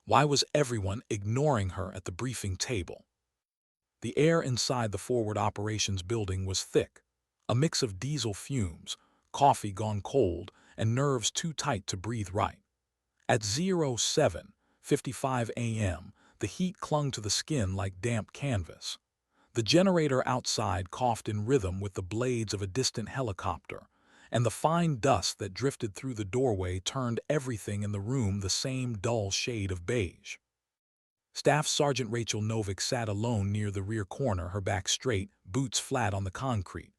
Why was everyone ignoring her at the briefing table? The air inside the forward operations building was thick, a mix of diesel fumes, coffee gone cold, and nerves too tight to breathe right. At 07:55 a.m., the heat clung to the skin like damp canvas. The generator outside coughed in rhythm with the blades of a distant helicopter, and the fine dust that drifted through the doorway turned everything in the room the same dull shade of beige. Staff Sergeant Rachel Novick sat alone near the rear corner, her back straight, boots flat on the concrete.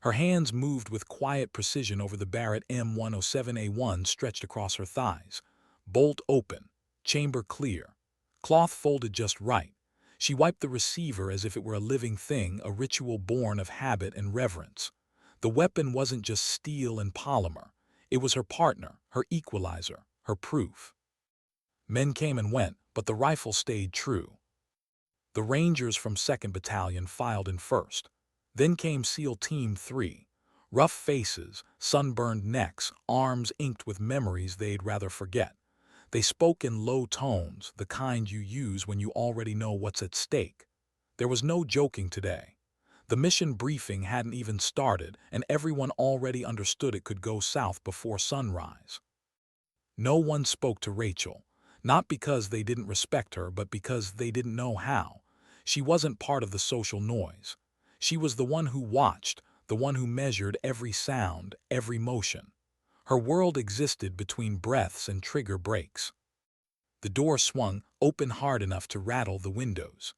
Her hands moved with quiet precision over the Barrett M107A1 stretched across her thighs. Bolt open, chamber clear, cloth folded just right. She wiped the receiver as if it were a living thing, a ritual born of habit and reverence. The weapon wasn't just steel and polymer. It was her partner, her equalizer, her proof. Men came and went, but the rifle stayed true. The Rangers from 2nd Battalion filed in first. Then came SEAL Team 3. Rough faces, sunburned necks, arms inked with memories they'd rather forget. They spoke in low tones, the kind you use when you already know what's at stake. There was no joking today. The mission briefing hadn't even started, and everyone already understood it could go south before sunrise. No one spoke to Rachel, not because they didn't respect her, but because they didn't know how. She wasn't part of the social noise. She was the one who watched, the one who measured every sound, every motion. Her world existed between breaths and trigger breaks. The door swung open hard enough to rattle the windows.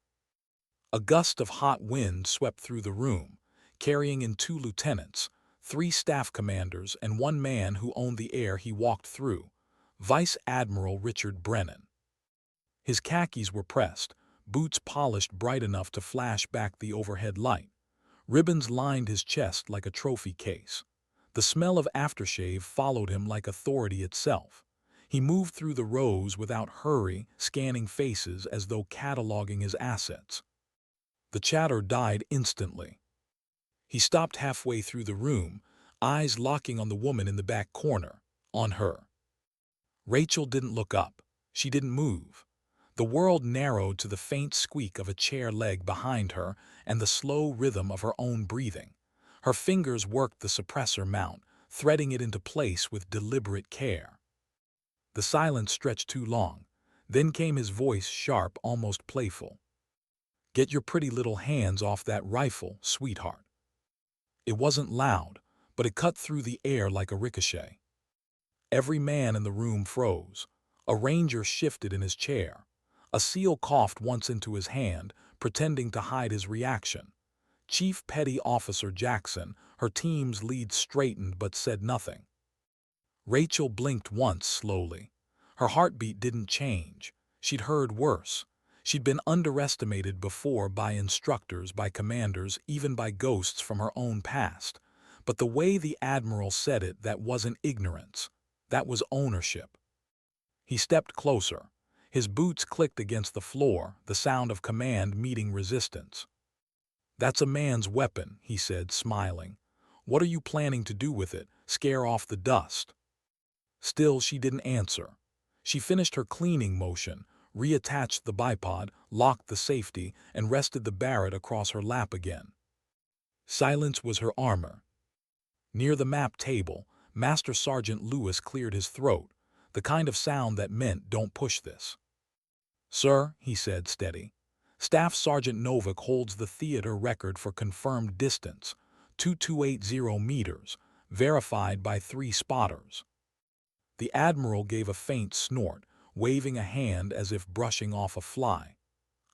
A gust of hot wind swept through the room, carrying in 2 lieutenants, 3 staff commanders, and 1 man who owned the air he walked through, Vice Admiral Richard Brennan. His khakis were pressed, boots polished bright enough to flash back the overhead light. Ribbons lined his chest like a trophy case. The smell of aftershave followed him like authority itself. He moved through the rows without hurry, scanning faces as though cataloging his assets. The chatter died instantly. He stopped halfway through the room, eyes locking on the woman in the back corner, on her. Rachel didn't look up. She didn't move. The world narrowed to the faint squeak of a chair leg behind her and the slow rhythm of her own breathing. Her fingers worked the suppressor mount, threading it into place with deliberate care. The silence stretched too long. Then came his voice, sharp, almost playful. "Get your pretty little hands off that rifle, sweetheart." It wasn't loud, but it cut through the air like a ricochet. Every man in the room froze. A ranger shifted in his chair. A SEAL coughed once into his hand, pretending to hide his reaction. Chief Petty Officer Jackson, her team's lead, straightened but said nothing. Rachel blinked once slowly. Her heartbeat didn't change. She'd heard worse. She'd been underestimated before by instructors, by commanders, even by ghosts from her own past. But the way the Admiral said it, that wasn't ignorance. That was ownership. He stepped closer. His boots clicked against the floor, the sound of command meeting resistance. "That's a man's weapon," he said, smiling. "What are you planning to do with it? Scare off the dust?" Still, she didn't answer. She finished her cleaning motion, reattached the bipod, locked the safety, and rested the Barrett across her lap again. Silence was her armor. Near the map table, Master Sergeant Lewis cleared his throat, the kind of sound that meant, "Don't push this." "Sir," he said, steady. "Staff Sergeant Novick holds the theater record for confirmed distance, 2280 meters, verified by 3 spotters." The Admiral gave a faint snort, waving a hand as if brushing off a fly.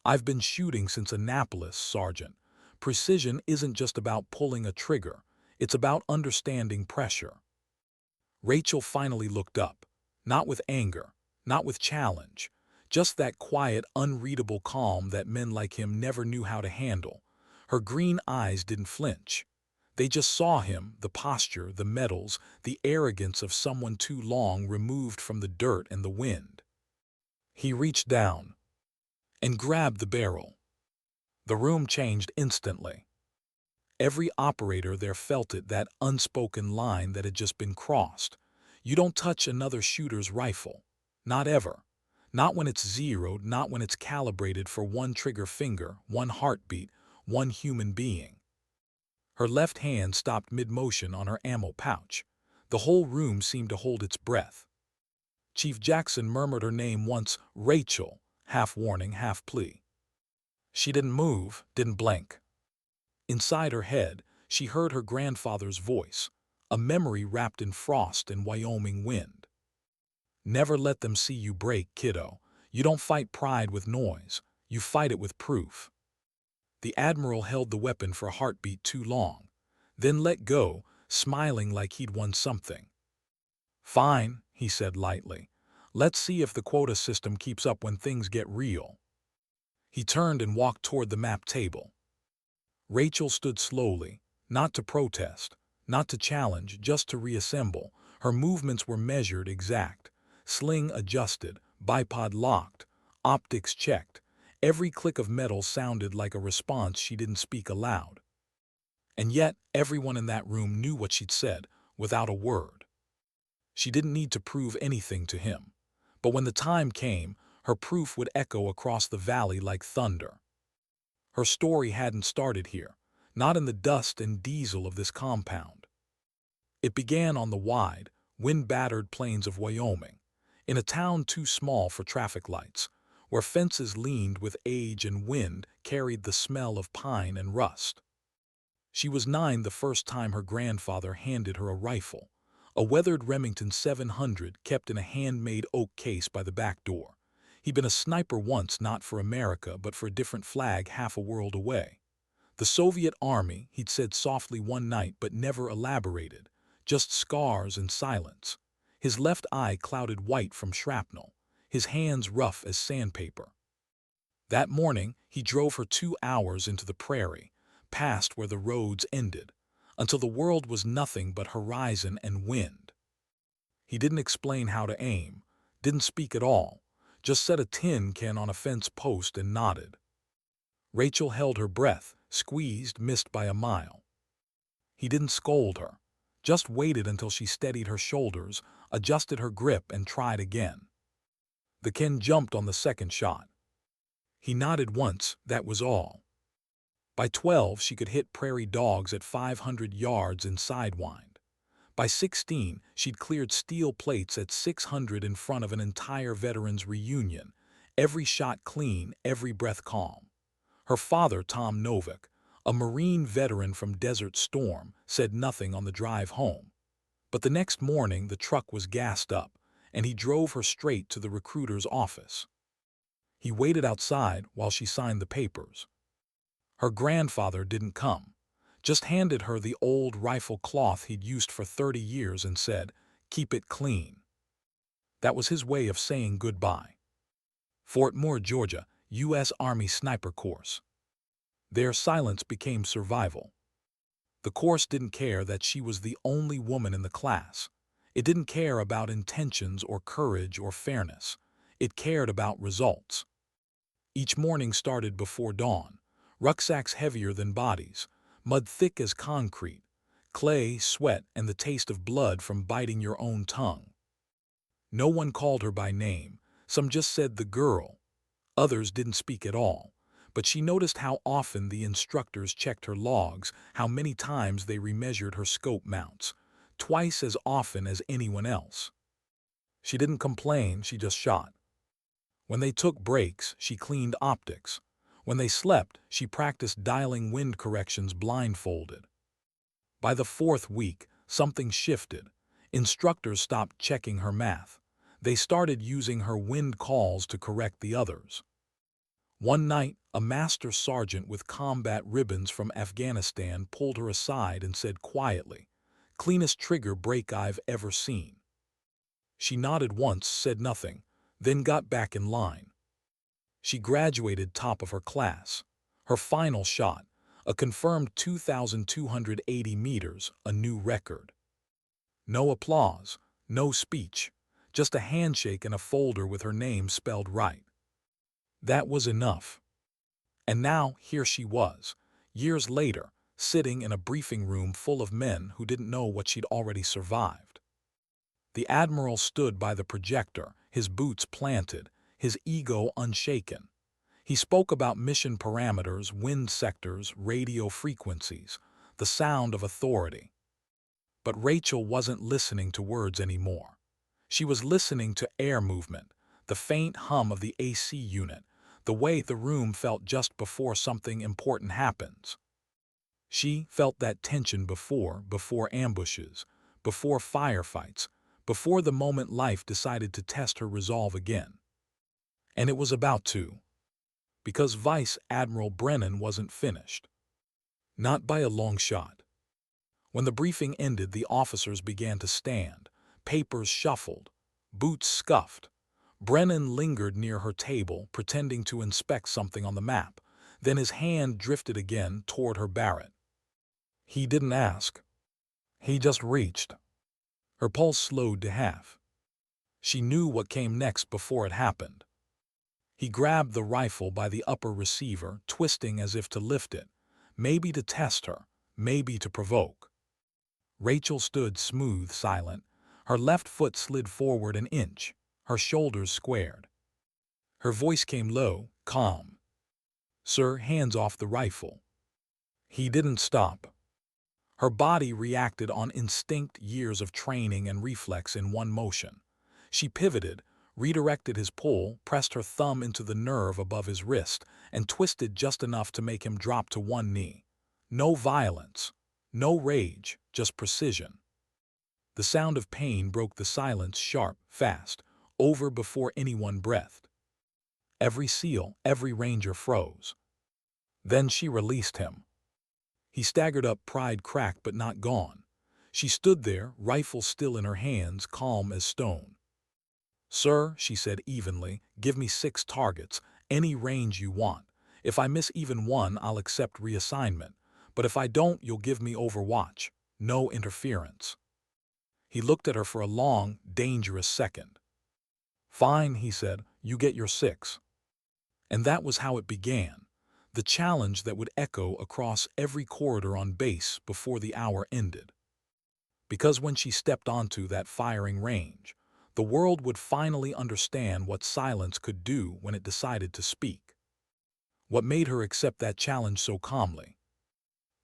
"I've been shooting since Annapolis, Sergeant. Precision isn't just about pulling a trigger. It's about understanding pressure." Rachel finally looked up, not with anger, not with challenge, just that quiet, unreadable calm that men like him never knew how to handle. Her green eyes didn't flinch. They just saw him, the posture, the medals, the arrogance of someone too long removed from the dirt and the wind. He reached down and grabbed the barrel. The room changed instantly. Every operator there felt it, that unspoken line that had just been crossed. You don't touch another shooter's rifle. Not ever. Not when it's zeroed, not when it's calibrated for one trigger finger, one heartbeat, one human being. Her left hand stopped mid-motion on her ammo pouch. The whole room seemed to hold its breath. Chief Jackson murmured her name once, Rachel, half warning, half plea. She didn't move, didn't blink. Inside her head, she heard her grandfather's voice, a memory wrapped in frost and Wyoming wind. Never let them see you break, kiddo. You don't fight pride with noise. You fight it with proof. The Admiral held the weapon for a heartbeat too long, then let go, smiling like he'd won something. Fine, he said lightly. Let's see if the quota system keeps up when things get real. He turned and walked toward the map table. Rachel stood slowly, not to protest, not to challenge, just to reassemble. Her movements were measured, exact. Sling adjusted, bipod locked, optics checked. Every click of metal sounded like a response she didn't speak aloud. And yet, everyone in that room knew what she'd said, without a word. She didn't need to prove anything to him. But when the time came, her proof would echo across the valley like thunder. Her story hadn't started here, not in the dust and diesel of this compound. It began on the wide, wind-battered plains of Wyoming, in a town too small for traffic lights, where fences leaned with age and wind carried the smell of pine and rust. She was 9 the first time her grandfather handed her a rifle, a weathered Remington 700 kept in a handmade oak case by the back door. He'd been a sniper once, not for America, but for a different flag half a world away. The Soviet Army, he'd said softly one night but never elaborated, just scars and silence. His left eye clouded white from shrapnel, his hands rough as sandpaper. That morning, he drove her 2 hours into the prairie, past where the roads ended, until the world was nothing but horizon and wind. He didn't explain how to aim, didn't speak at all, just set a tin can on a fence post and nodded. Rachel held her breath, squeezed, missed by a mile. He didn't scold her, just waited until she steadied her shoulders, adjusted her grip, and tried again. The can jumped on the second shot. He nodded once, that was all. By 12, she could hit prairie dogs at 500 yards in sidewind. By 16, she'd cleared steel plates at 600 in front of an entire veterans reunion, every shot clean, every breath calm. Her father, Tom Novick, a Marine veteran from Desert Storm, said nothing on the drive home. But the next morning, the truck was gassed up, and he drove her straight to the recruiter's office. He waited outside while she signed the papers. Her grandfather didn't come, just handed her the old rifle cloth he'd used for 30 years and said, "Keep it clean." That was his way of saying goodbye. Fort Moore, Georgia, U.S. Army Sniper Course. Their silence became survival. The course didn't care that she was the only woman in the class. It didn't care about intentions or courage or fairness. It cared about results. Each morning started before dawn, rucksacks heavier than bodies, mud thick as concrete, clay, sweat, and the taste of blood from biting your own tongue. No one called her by name. Some just said the girl. Others didn't speak at all. But she noticed how often the instructors checked her logs, how many times they remeasured her scope mounts, twice as often as anyone else. She didn't complain, she just shot. When they took breaks, she cleaned optics. When they slept, she practiced dialing wind corrections blindfolded. By the 4th week, something shifted. Instructors stopped checking her math. They started using her wind calls to correct the others. One night, a master sergeant with combat ribbons from Afghanistan pulled her aside and said quietly, "Cleanest trigger break I've ever seen." She nodded once, said nothing, then got back in line. She graduated top of her class. Her final shot, a confirmed 2,280 meters, a new record. No applause, no speech, just a handshake and a folder with her name spelled right. That was enough. And now here she was, years later, sitting in a briefing room full of men who didn't know what she'd already survived. The Admiral stood by the projector, his boots planted, his ego unshaken. He spoke about mission parameters, wind sectors, radio frequencies, the sound of authority. But Rachel wasn't listening to words anymore. She was listening to air movement, the faint hum of the AC unit, the way the room felt just before something important happens. She felt that tension before ambushes, before firefights, before the moment life decided to test her resolve again. And it was about to. Because Vice Admiral Brennan wasn't finished. Not by a long shot. When the briefing ended, the officers began to stand. Papers shuffled. Boots scuffed. Brennan lingered near her table, pretending to inspect something on the map. Then his hand drifted again toward her Barrett. He didn't ask. He just reached. Her pulse slowed to half. She knew what came next before it happened. He grabbed the rifle by the upper receiver, twisting as if to lift it, maybe to test her, maybe to provoke. Rachel stood smooth, silent. Her left foot slid forward an inch, her shoulders squared. Her voice came low, calm. "Sir, hands off the rifle." He didn't stop. Her body reacted on instinct, years of training and reflex in one motion. She pivoted, redirected his pull, pressed her thumb into the nerve above his wrist, and twisted just enough to make him drop to one knee. No violence, no rage, just precision. The sound of pain broke the silence, sharp, fast, over before anyone breathed. Every SEAL, every Ranger froze. Then she released him. He staggered up, pride cracked but not gone. She stood there, rifle still in her hands, calm as stone. "Sir," she said evenly, "give me 6 targets, any range you want. If I miss even one, I'll accept reassignment. But if I don't, you'll give me overwatch. No interference." He looked at her for a long, dangerous second. "Fine," he said, "you get your 6. And that was how it began. The challenge that would echo across every corridor on base before the hour ended. Because when she stepped onto that firing range, the world would finally understand what silence could do when it decided to speak. What made her accept that challenge so calmly?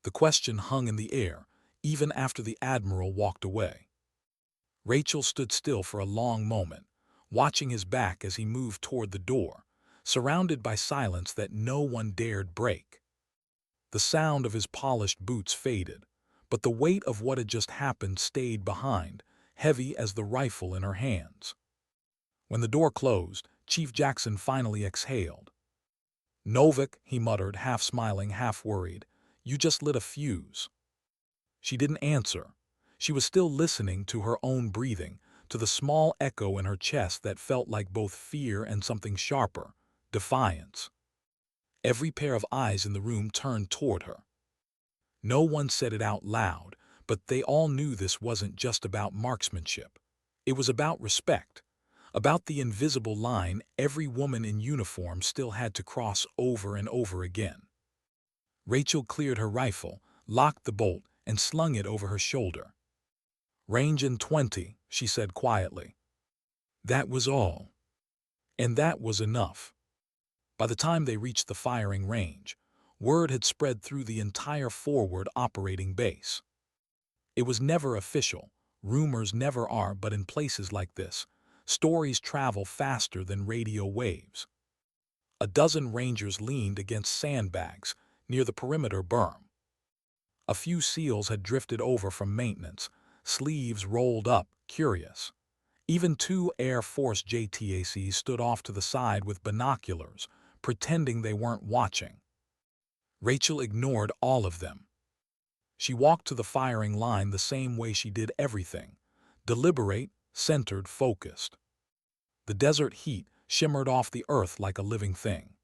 The question hung in the air, even after the Admiral walked away. Rachel stood still for a long moment, watching his back as he moved toward the door, surrounded by silence that no one dared break. The sound of his polished boots faded, but the weight of what had just happened stayed behind, heavy as the rifle in her hands. When the door closed, Chief Jackson finally exhaled. "Novik," he muttered, half smiling, half worried, "you just lit a fuse." She didn't answer. She was still listening to her own breathing, to the small echo in her chest that felt like both fear and something sharper, defiance. Every pair of eyes in the room turned toward her. No one said it out loud, but they all knew this wasn't just about marksmanship. It was about respect, about the invisible line every woman in uniform still had to cross over and over again. Rachel cleared her rifle, locked the bolt, and slung it over her shoulder. "Range in 20, she said quietly. That was all. And that was enough. By the time they reached the firing range, word had spread through the entire forward operating base. It was never official, rumors never are, but in places like this, stories travel faster than radio waves. A dozen Rangers leaned against sandbags near the perimeter berm. A few SEALs had drifted over from maintenance, sleeves rolled up, curious. Even 2 Air Force JTACs stood off to the side with binoculars, pretending they weren't watching. Rachel ignored all of them. She walked to the firing line the same way she did everything, deliberate, centered, focused. The desert heat shimmered off the earth like a living thing.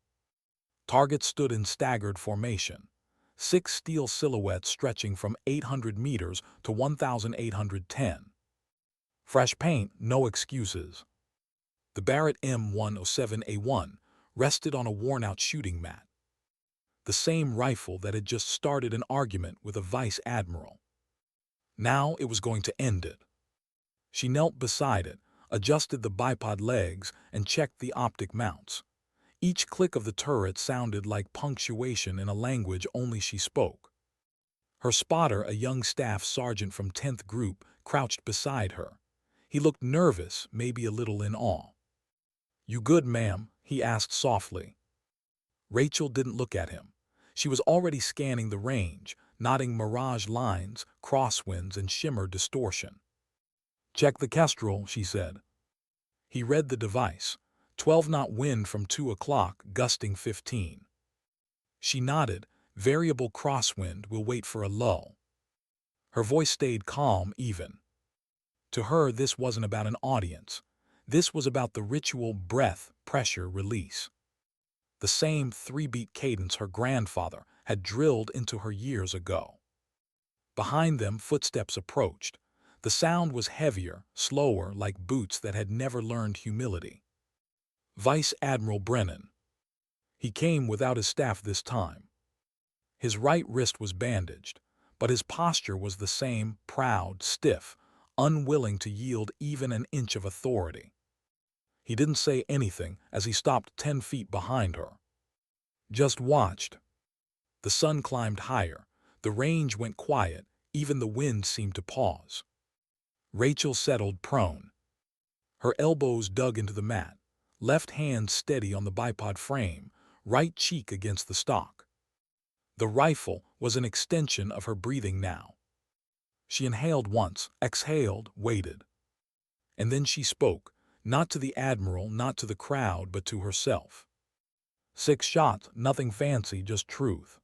Targets stood in staggered formation, 6 steel silhouettes stretching from 800 meters to 1,810. Fresh paint, no excuses. The Barrett M107A1 rested on a worn-out shooting mat. The same rifle that had just started an argument with a vice admiral. Now it was going to end it. She knelt beside it, adjusted the bipod legs, and checked the optic mounts. Each click of the turret sounded like punctuation in a language only she spoke. Her spotter, a young staff sergeant from 10th Group, crouched beside her. He looked nervous, maybe a little in awe. "You good, ma'am?" he asked softly. Rachel didn't look at him. She was already scanning the range, noting mirage lines, crosswinds, and shimmer distortion. "Check the kestrel," she said. He read the device. 12-knot wind from 2 o'clock, gusting 15. She nodded. "Variable crosswind, will wait for a lull." Her voice stayed calm, even. To her, this wasn't about an audience. This was about the ritual breath, pressure, release. The same 3-beat cadence her grandfather had drilled into her years ago. Behind them, footsteps approached. The sound was heavier, slower, like boots that had never learned humility. Vice Admiral Brennan. He came without his staff this time. His right wrist was bandaged, but his posture was the same, proud, stiff, unwilling to yield even an inch of authority. He didn't say anything as he stopped 10 feet behind her. Just watched. The sun climbed higher. The range went quiet. Even the wind seemed to pause. Rachel settled prone. Her elbows dug into the mat, left hand steady on the bipod frame, right cheek against the stock. The rifle was an extension of her breathing now. She inhaled once, exhaled, waited. And then she spoke, not to the Admiral, not to the crowd, but to herself. 6 shots, nothing fancy, just truth.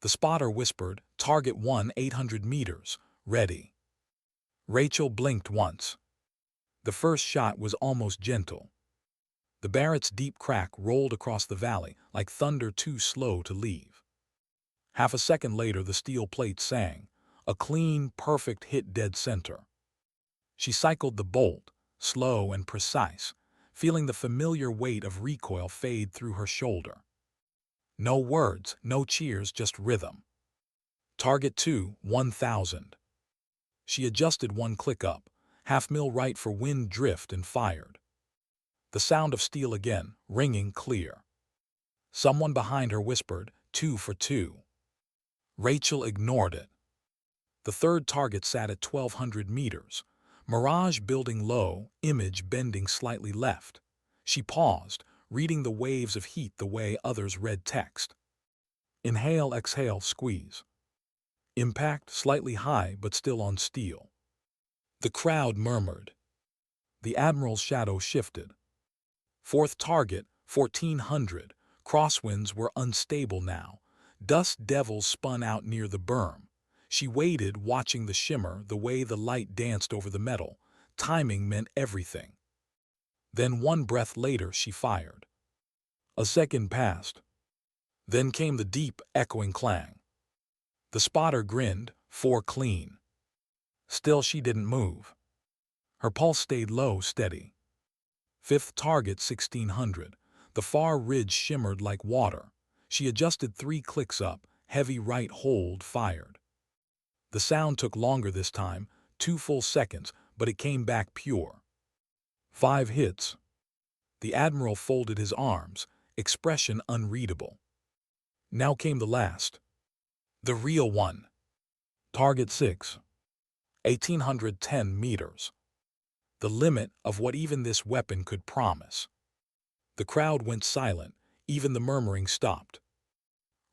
The spotter whispered, "Target 1, 800 meters, ready." Rachel blinked once. The first shot was almost gentle. The Barrett's deep crack rolled across the valley like thunder too slow to leave. Half a second later, the steel plate sang, a clean, perfect hit dead center. She cycled the bolt, slow and precise, feeling the familiar weight of recoil fade through her shoulder. No words, no cheers, just rhythm. Target 2, 1,000. She adjusted 1 click up, half-mil right for wind drift, and fired. The sound of steel again, ringing clear. Someone behind her whispered, 2 for 2. Rachel ignored it. The third target sat at 1,200 meters. Mirage building low, image bending slightly left. She paused, reading the waves of heat the way others read text. Inhale, exhale, squeeze. Impact slightly high but still on steel. The crowd murmured. The Admiral's shadow shifted. Fourth target, 1,400. Crosswinds were unstable now. Dust devils spun out near the berm. She waited, watching the shimmer, the way the light danced over the metal. Timing meant everything. Then 1 breath later, she fired. A second passed. Then came the deep, echoing clang. The spotter grinned, 4 clean. Still she didn't move. Her pulse stayed low, steady. Fifth target, 1,600. The far ridge shimmered like water. She adjusted 3 clicks up, heavy right hold, fired. The sound took longer this time, 2 full seconds, but it came back pure. 5 hits. The Admiral folded his arms, expression unreadable. Now came the last. The real one. Target 6. 1,810 meters. The limit of what even this weapon could promise. The crowd went silent, even the murmuring stopped.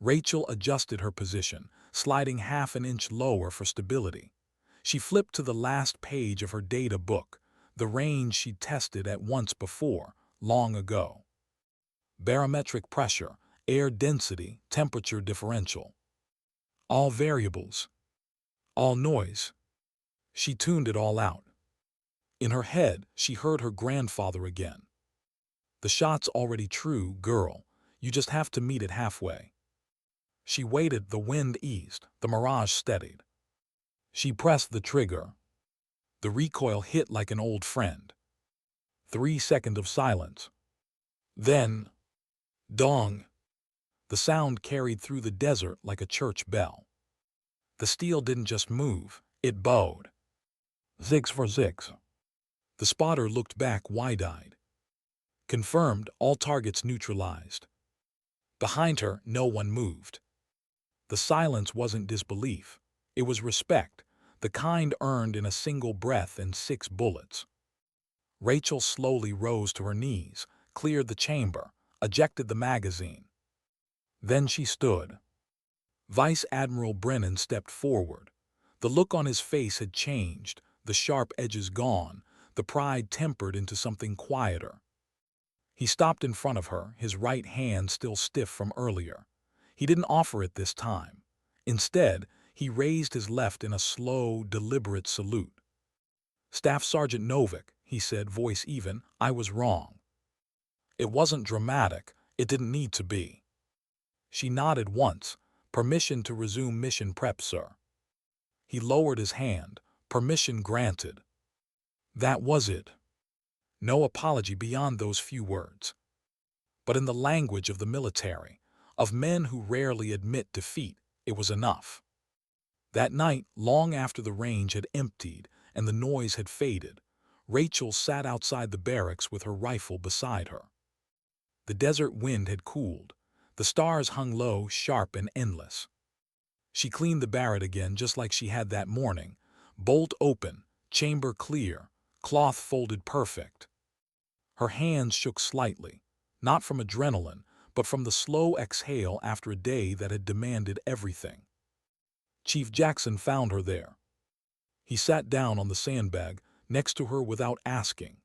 Rachel adjusted her position, sliding half an inch lower for stability. She flipped to the last page of her data book, the range she'd tested at once before, long ago. Barometric pressure, air density, temperature differential. All variables. All noise. She tuned it all out. In her head, she heard her grandfather again. "The shot's already true, girl. You just have to meet it halfway." She waited, the wind eased, the mirage steadied. She pressed the trigger. The recoil hit like an old friend. 3 seconds of silence. Then, dong! The sound carried through the desert like a church bell. The steel didn't just move, it bowed. 6 for 6. The spotter looked back wide-eyed. Confirmed, all targets neutralized. Behind her, no one moved. The silence wasn't disbelief. It was respect, the kind earned in a single breath and 6 bullets. Rachel slowly rose to her knees, cleared the chamber, ejected the magazine. Then she stood. Vice Admiral Brennan stepped forward. The look on his face had changed, the sharp edges gone, the pride tempered into something quieter. He stopped in front of her, his right hand still stiff from earlier. He didn't offer it this time. Instead, he raised his left in a slow, deliberate salute. "Staff Sergeant Novick," he said, voice even, "I was wrong." It wasn't dramatic. It didn't need to be. She nodded once. "Permission to resume mission prep, sir." He lowered his hand. "Permission granted." That was it. No apology beyond those few words. But in the language of the military, of men who rarely admit defeat, it was enough. That night, long after the range had emptied and the noise had faded, Rachel sat outside the barracks with her rifle beside her. The desert wind had cooled. The stars hung low, sharp and endless. She cleaned the barrett again just like she had that morning, bolt open, chamber clear, cloth folded perfect. Her hands shook slightly, not from adrenaline, but from the slow exhale after a day that had demanded everything. Chief Jackson found her there. He sat down on the sandbag next to her without asking.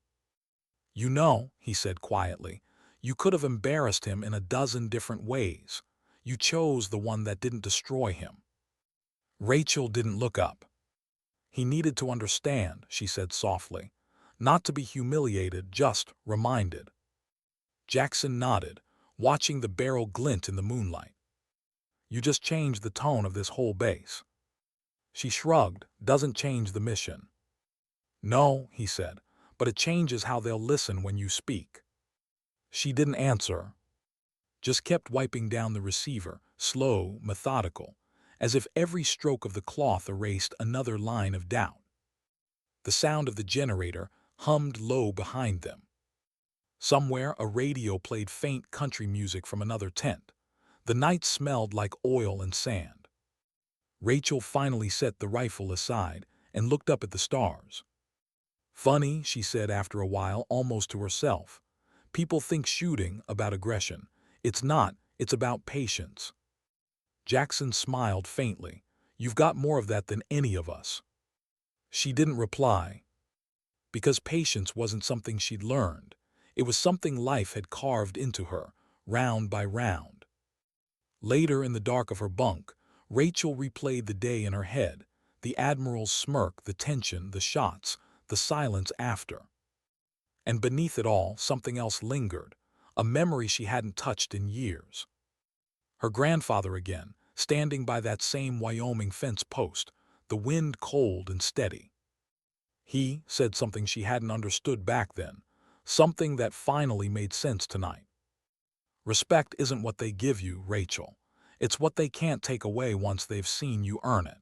"You know," he said quietly, "you could have embarrassed him in a dozen different ways. You chose the one that didn't destroy him." Rachel didn't look up. "He needed to understand," she said softly. "Not to be humiliated, just reminded." Jackson nodded, watching the barrel glint in the moonlight. "You just changed the tone of this whole base." She shrugged. "Doesn't change the mission." "No," he said, "but it changes how they'll listen when you speak." She didn't answer, just kept wiping down the receiver, slow, methodical, as if every stroke of the cloth erased another line of doubt. The sound of the generator hummed low behind them. Somewhere a radio played faint country music from another tent. The night smelled like oil and sand. Rachel finally set the rifle aside and looked up at the stars. "Funny," she said after a while, almost to herself. "People think shooting about aggression. It's not, it's about patience." Jackson smiled faintly. "You've got more of that than any of us." She didn't reply. Because patience wasn't something she'd learned. It was something life had carved into her, round by round. Later in the dark of her bunk, Rachel replayed the day in her head, the Admiral's smirk, the tension, the shots, the silence after. And beneath it all, something else lingered, a memory she hadn't touched in years. Her grandfather again, standing by that same Wyoming fence post, the wind cold and steady. He said something she hadn't understood back then, something that finally made sense tonight. "Respect isn't what they give you, Rachel. It's what they can't take away once they've seen you earn it."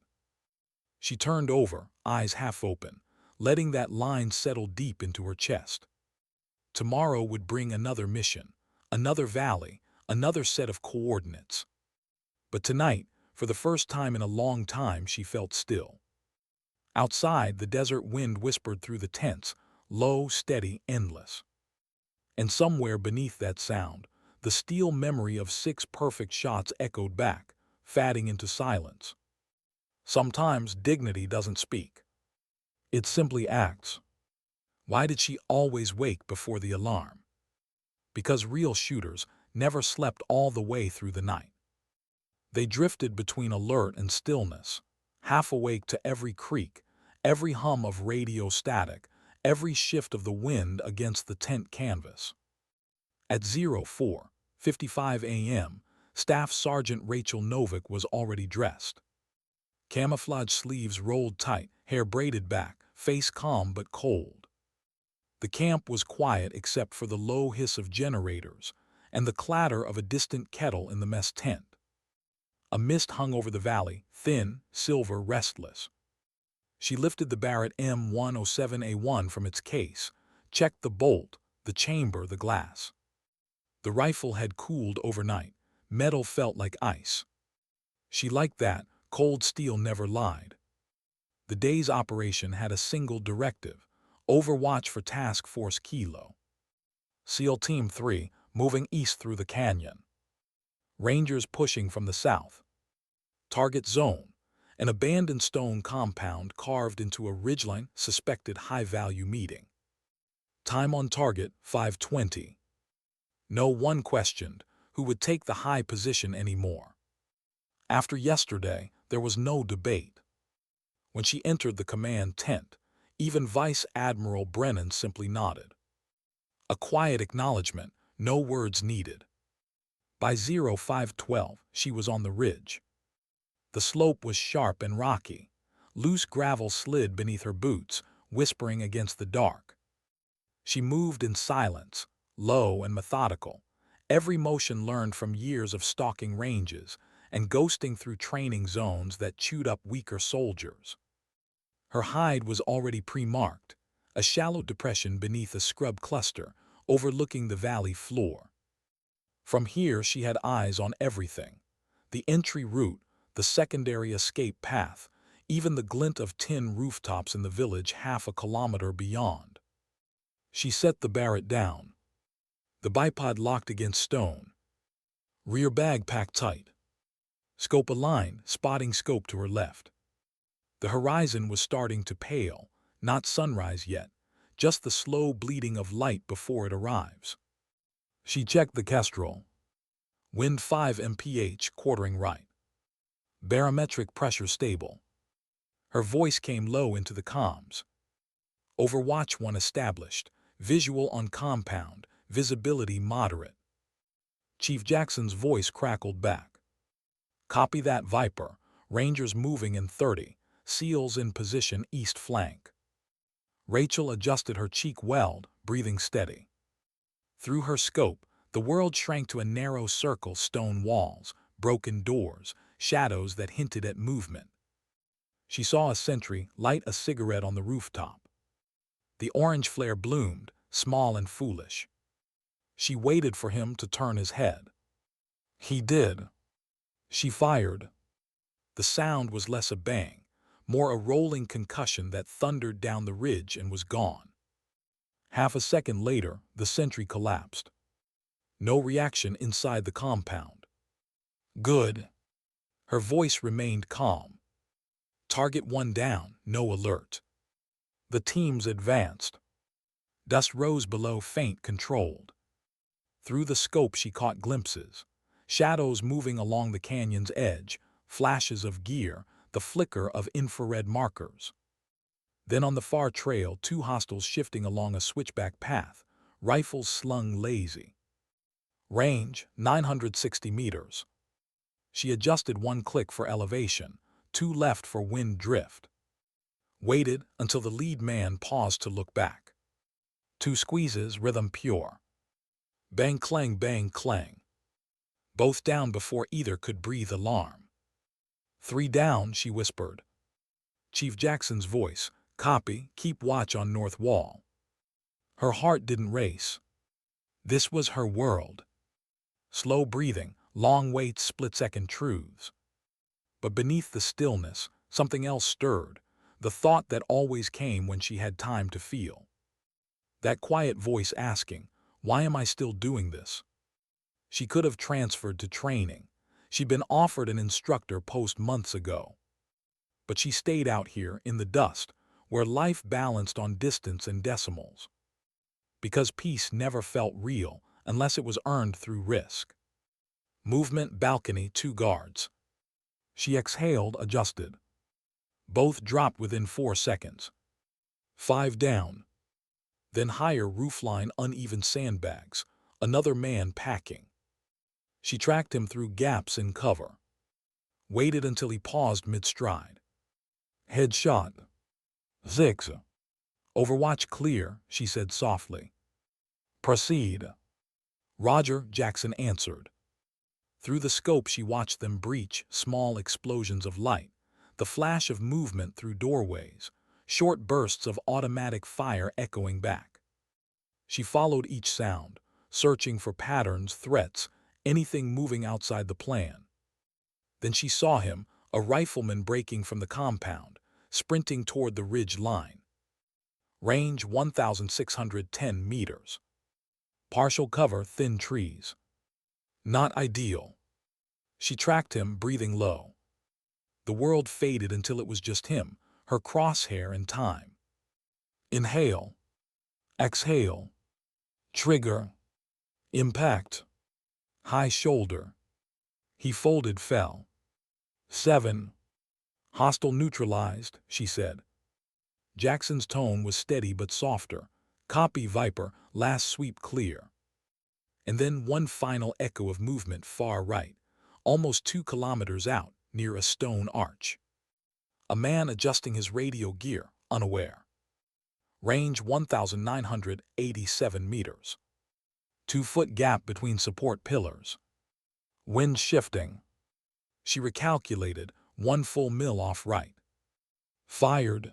She turned over, eyes half open, letting that line settle deep into her chest. Tomorrow would bring another mission, another valley, another set of coordinates. But tonight, for the first time in a long time, she felt still. Outside, the desert wind whispered through the tents, low, steady, endless. And somewhere beneath that sound, the steel memory of 6 perfect shots echoed back, fading into silence. Sometimes dignity doesn't speak. It simply acts. Why did she always wake before the alarm? Because real shooters never slept all the way through the night. They drifted between alert and stillness, half awake to every creak, every hum of radio static, every shift of the wind against the tent canvas. At 04:55 a.m., Staff Sergeant Rachel Novick was already dressed. Camouflage sleeves rolled tight, hair braided back, face calm but cold. The camp was quiet except for the low hiss of generators and the clatter of a distant kettle in the mess tent. A mist hung over the valley, thin, silver, restless. She lifted the Barrett M107A1 from its case, checked the bolt, the chamber, the glass. The rifle had cooled overnight. Metal felt like ice. She liked that. Cold steel never lied. The day's operation had a single directive: overwatch for Task Force Kilo. SEAL Team 3, moving east through the canyon. Rangers pushing from the south. Target zone: an abandoned stone compound carved into a ridgeline, suspected high-value meeting. Time on target, 5:20. No one questioned who would take the high position anymore. After yesterday, there was no debate. When she entered the command tent, even Vice Admiral Brennan simply nodded. A quiet acknowledgement, no words needed. By 05:12, she was on the ridge. The slope was sharp and rocky. Loose gravel slid beneath her boots, whispering against the dark. She moved in silence, low and methodical, every motion learned from years of stalking ranges and ghosting through training zones that chewed up weaker soldiers. Her hide was already pre-marked, a shallow depression beneath a scrub cluster overlooking the valley floor. From here she had eyes on everything: the entry route, the secondary escape path, even the glint of tin rooftops in the village half a kilometer beyond. She set the Barrett down. The bipod locked against stone. Rear bag packed tight. Scope aligned, spotting scope to her left. The horizon was starting to pale, not sunrise yet, just the slow bleeding of light before it arrives. She checked the kestrel. Wind 5 mph, quartering right. Barometric pressure stable. Her voice came low into the comms. Overwatch 1 established. Visual on compound. Visibility moderate. Chief Jackson's voice crackled back. Copy that, Viper. Rangers moving in 30. SEALs in position east flank. Rachel adjusted her cheek weld, breathing steady. Through her scope, the world shrank to a narrow circle: stone walls, broken doors, shadows that hinted at movement. She saw a sentry light a cigarette on the rooftop. The orange flare bloomed, small and foolish. She waited for him to turn his head. He did. She fired. The sound was less a bang, more a rolling concussion that thundered down the ridge and was gone. Half a second later, the sentry collapsed. No reaction inside the compound. Good. Her voice remained calm. Target 1 down, no alert. The teams advanced. Dust rose below, faint, controlled. Through the scope she caught glimpses. Shadows moving along the canyon's edge, flashes of gear, the flicker of infrared markers. Then on the far trail, 2 hostiles shifting along a switchback path, rifles slung lazy. Range, 960 meters. She adjusted 1 click for elevation, 2 left for wind drift. Waited until the lead man paused to look back. 2 squeezes, rhythm pure. Bang clang, bang clang. Both down before either could breathe alarm. 3 down, she whispered. Chief Jackson's voice: copy, keep watch on north wall. Her heart didn't race. This was her world. Slow breathing, long waits, split-second truths. But beneath the stillness, something else stirred, the thought that always came when she had time to feel. That quiet voice asking, why am I still doing this? She could have transferred to training. She'd been offered an instructor post months ago. But she stayed out here in the dust, where life balanced on distance and decimals. Because peace never felt real unless it was earned through risk. Movement, balcony, 2 guards. She exhaled, adjusted. Both dropped within 4 seconds. 5 down. Then higher roofline, uneven sandbags, another man packing. She tracked him through gaps in cover. Waited until he paused mid-stride. Headshot. 6. Overwatch clear, she said softly. Proceed. Roger, Jackson answered. Through the scope she watched them breach, small explosions of light, the flash of movement through doorways, short bursts of automatic fire echoing back. She followed each sound, searching for patterns, threats, anything moving outside the plan. Then she saw him, a rifleman breaking from the compound, sprinting toward the ridge line. Range 1,610 meters. Partial cover, thin trees. Not ideal. She tracked him, breathing low. The world faded until it was just him, her crosshair, and time. Inhale. Exhale. Trigger. Impact. High shoulder. He folded, fell. 7. Hostile neutralized, she said. Jackson's tone was steady but softer. Copy, Viper, last sweep clear. And then one final echo of movement far right, almost 2 kilometers out, near a stone arch. A man adjusting his radio gear, unaware. Range 1,987 meters. 2-foot gap between support pillars. Wind shifting. She recalculated, 1 full mil off right. Fired.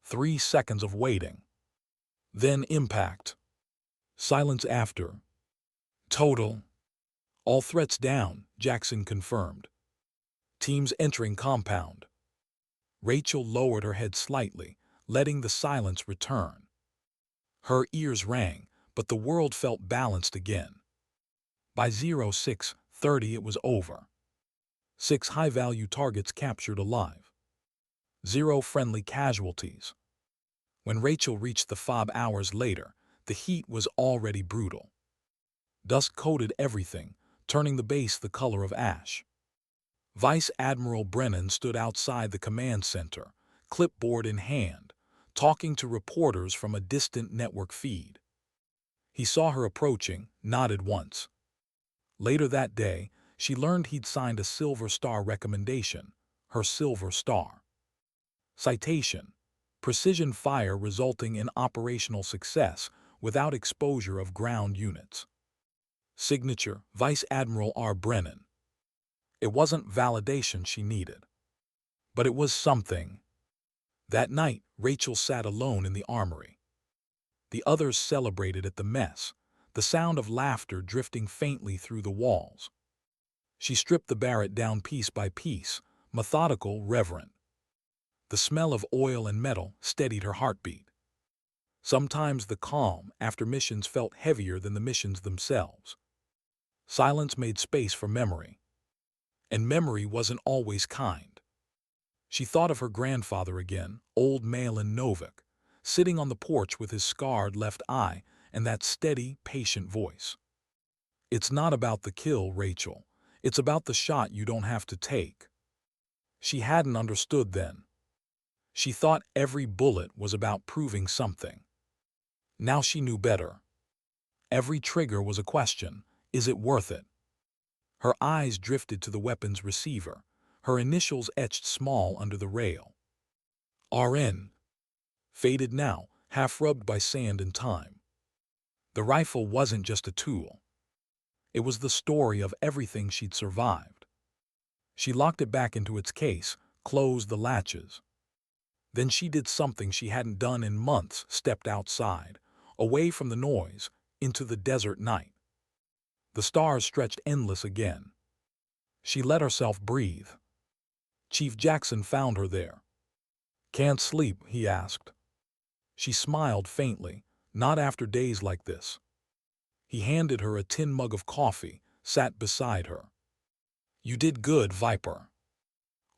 3 seconds of waiting. Then impact. Silence after. Total. All threats down, Jackson confirmed. Teams entering compound. Rachel lowered her head slightly, letting the silence return. Her ears rang, but the world felt balanced again. By 06:30 it was over. 6 high-value targets captured alive. 0 friendly casualties. When Rachel reached the fob hours later, the heat was already brutal. Dust coated everything, turning the base the color of ash. Vice Admiral Brennan stood outside the command center, clipboard in hand, talking to reporters from a distant network feed. He saw her approaching, nodded once. Later that day, she learned he'd signed a Silver Star recommendation, her Silver Star. Citation: precision fire resulting in operational success without exposure of ground units. Signature: Vice Admiral R. Brennan. It wasn't validation she needed, but it was something. That night, Rachel sat alone in the armory. The others celebrated at the mess, the sound of laughter drifting faintly through the walls. She stripped the Barrett down piece by piece, methodical, reverent. The smell of oil and metal steadied her heartbeat. Sometimes the calm after missions felt heavier than the missions themselves. Silence made space for memory. And memory wasn't always kind. She thought of her grandfather again, old Malin Novak, sitting on the porch with his scarred left eye and that steady, patient voice. It's not about the kill, Rachel. It's about the shot you don't have to take. She hadn't understood then. She thought every bullet was about proving something. Now she knew better. Every trigger was a question: is it worth it? Her eyes drifted to the weapon's receiver, her initials etched small under the rail. RN. Faded now, half rubbed by sand and time. The rifle wasn't just a tool. It was the story of everything she'd survived. She locked it back into its case, closed the latches. Then she did something she hadn't done in months, stepped outside, away from the noise, into the desert night. The stars stretched endless again. She let herself breathe. Chief Jackson found her there. "Can't sleep?" he asked. She smiled faintly, "Not after days like this." He handed her a tin mug of coffee, sat beside her. "You did good, Viper.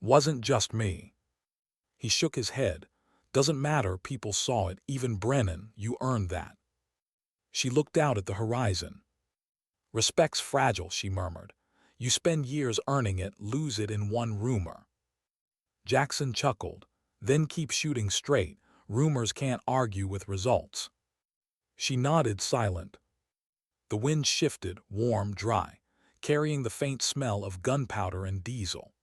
Wasn't just me." He shook his head. "Doesn't matter, people saw it, even Brennan, you earned that." She looked out at the horizon. "Respect's fragile," she murmured. "You spend years earning it, lose it in one rumor." Jackson chuckled. "Then keep shooting straight. Rumors can't argue with results." She nodded, silent. The wind shifted, warm, dry, carrying the faint smell of gunpowder and diesel.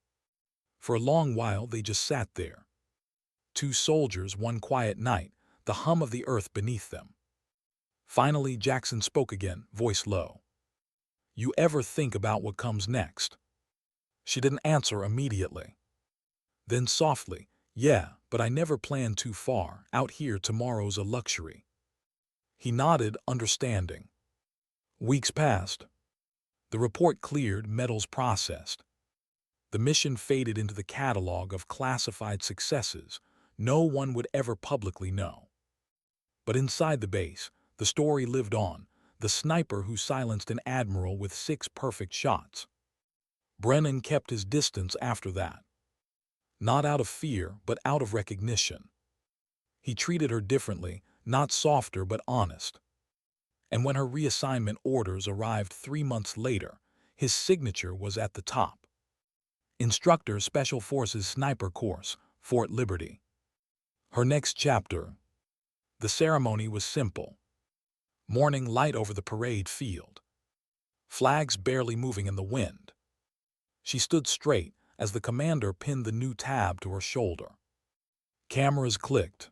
For a long while they just sat there. 2 soldiers, one quiet night, the hum of the earth beneath them. Finally Jackson spoke again, voice low. "You ever think about what comes next?" She didn't answer immediately. Then softly, "Yeah, but I never planned too far. Out here tomorrow's a luxury." He nodded, understanding. Weeks passed. The report cleared, metals processed. The mission faded into the catalog of classified successes no one would ever publicly know. But inside the base, the story lived on, the sniper who silenced an admiral with 6 perfect shots. Brennan kept his distance after that. Not out of fear, but out of recognition. He treated her differently, not softer but honest. And when her reassignment orders arrived 3 months later, his signature was at the top. Instructor, Special Forces Sniper Course, Fort Liberty. Her next chapter. The ceremony was simple. Morning light over the parade field. Flags barely moving in the wind. She stood straight as the commander pinned the new tab to her shoulder. Cameras clicked.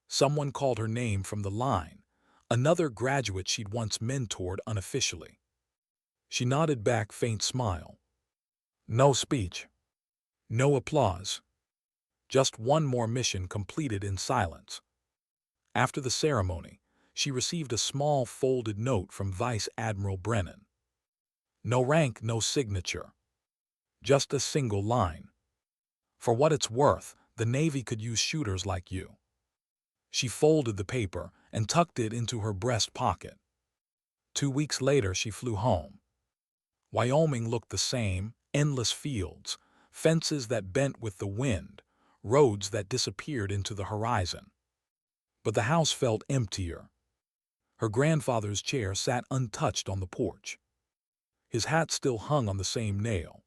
Someone called her name from the line, another graduate she'd once mentored unofficially. She nodded back, faint smile. No speech. No applause. Just one more mission completed in silence. After the ceremony, she received a small folded note from Vice Admiral Brennan. No rank, no signature. Just a single line. "For what it's worth, the Navy could use shooters like you." She folded the paper and tucked it into her breast pocket. 2 weeks later, she flew home. Wyoming looked the same, endless fields, fences that bent with the wind, roads that disappeared into the horizon. But the house felt emptier. Her grandfather's chair sat untouched on the porch. His hat still hung on the same nail.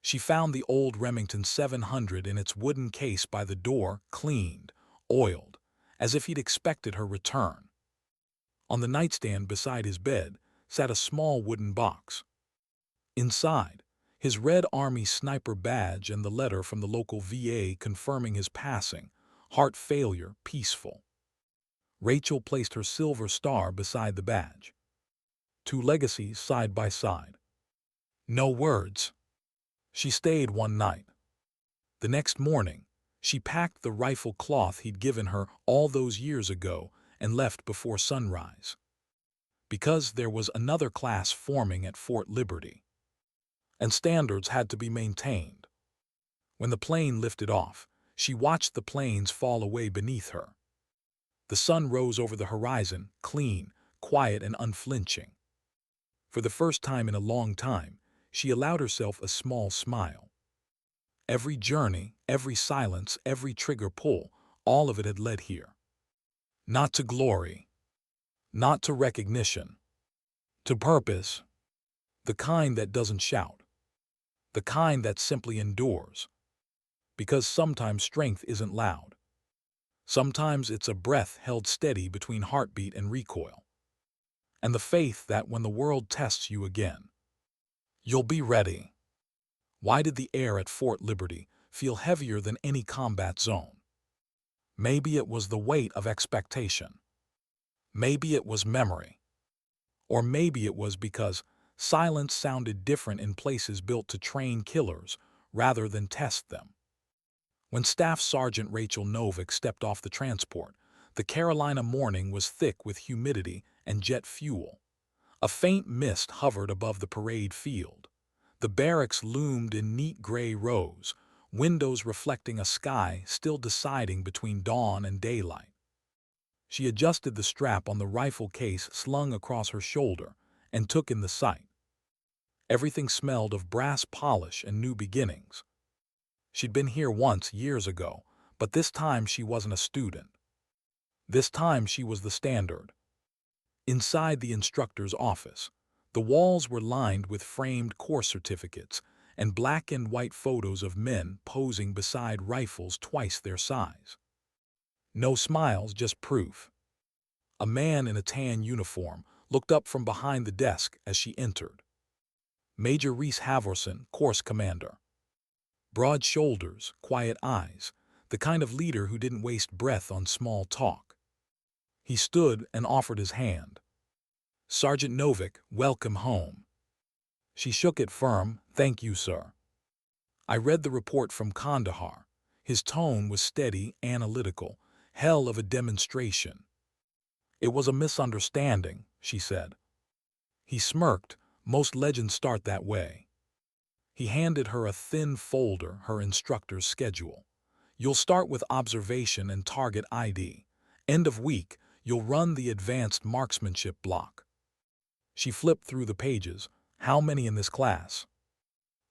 She found the old Remington 700 in its wooden case by the door, cleaned, oiled, as if he'd expected her return. On the nightstand beside his bed sat a small wooden box. Inside, his Red Army sniper badge and the letter from the local VA confirming his passing, heart failure, peaceful. Rachel placed her silver star beside the badge. 2 legacies side by side. No words. She stayed one night. The next morning, she packed the rifle cloth he'd given her all those years ago and left before sunrise. Because there was another class forming at Fort Liberty. And standards had to be maintained. When the plane lifted off, she watched the planes fall away beneath her. The sun rose over the horizon, clean, quiet, and unflinching. For the first time in a long time, she allowed herself a small smile. Every journey, every silence, every trigger pull, all of it had led here. Not to glory. Not to recognition. To purpose. The kind that doesn't shout. The kind that simply endures. Because sometimes strength isn't loud. Sometimes it's a breath held steady between heartbeat and recoil. And the faith that when the world tests you again, you'll be ready. Why did the air at Fort Liberty feel heavier than any combat zone? Maybe it was the weight of expectation. Maybe it was memory. Or maybe it was because silence sounded different in places built to train killers rather than test them. When Staff Sergeant Rachel Novick stepped off the transport, the Carolina morning was thick with humidity and jet fuel. A faint mist hovered above the parade field. The barracks loomed in neat gray rows, windows reflecting a sky still deciding between dawn and daylight. She adjusted the strap on the rifle case slung across her shoulder and took in the sight. Everything smelled of brass polish and new beginnings. She'd been here once years ago, but this time she wasn't a student. This time she was the standard. Inside the instructor's office, the walls were lined with framed course certificates and black and white photos of men posing beside rifles twice their size. No smiles, just proof. A man in a tan uniform looked up from behind the desk as she entered. Major Reese Havorson, course commander. Broad shoulders, quiet eyes, the kind of leader who didn't waste breath on small talk. He stood and offered his hand. "Sergeant Novick, welcome home." She shook it firm. "Thank you, sir. I read the report from Kandahar. His tone was steady, analytical. Hell of a demonstration. It was a misunderstanding, she said. He smirked. Most legends start that way. He handed her a thin folder, her instructor's schedule. You'll start with observation and target ID. End of week, you'll run the advanced marksmanship block. She flipped through the pages. How many in this class?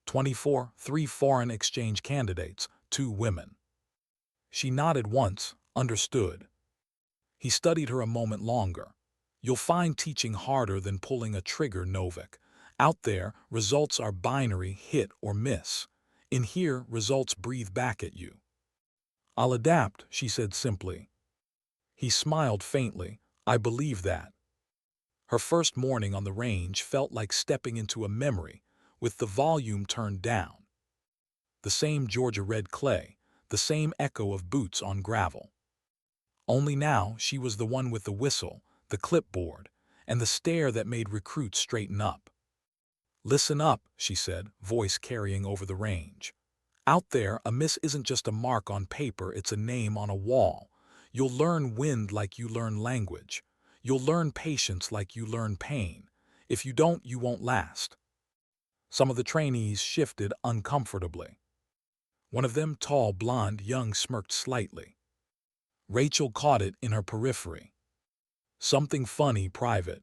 24, 3 foreign exchange candidates, 2 women. She nodded once, understood. He studied her a moment longer. You'll find teaching harder than pulling a trigger, Novik. Out there, results are binary, hit or miss. In here, results breathe back at you. I'll adapt, she said simply. He smiled faintly. I believe that. Her first morning on the range felt like stepping into a memory, with the volume turned down. The same Georgia red clay, the same echo of boots on gravel. Only now she was the one with the whistle, the clipboard, and the stare that made recruits straighten up. Listen up, she said, voice carrying over the range. Out there, a miss isn't just a mark on paper, it's a name on a wall. You'll learn wind like you learn language. You'll learn patience like you learn pain. If you don't, you won't last. Some of the trainees shifted uncomfortably. One of them, tall, blonde, young, smirked slightly. Rachel caught it in her periphery. Something funny, private.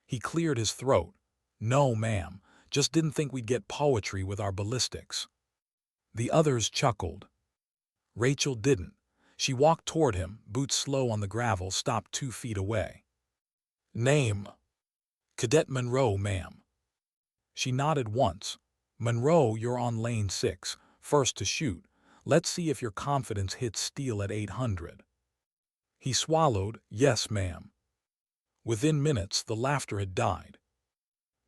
He cleared his throat. No, ma'am, just didn't think we'd get poetry with our ballistics. The others chuckled. Rachel didn't. She walked toward him, boots slow on the gravel, stopped 2 feet away. Name? Cadet Monroe, ma'am. She nodded once. Monroe, you're on lane 6, first to shoot. Let's see if your confidence hits steel at 800. He swallowed. Yes, ma'am. Within minutes, the laughter had died.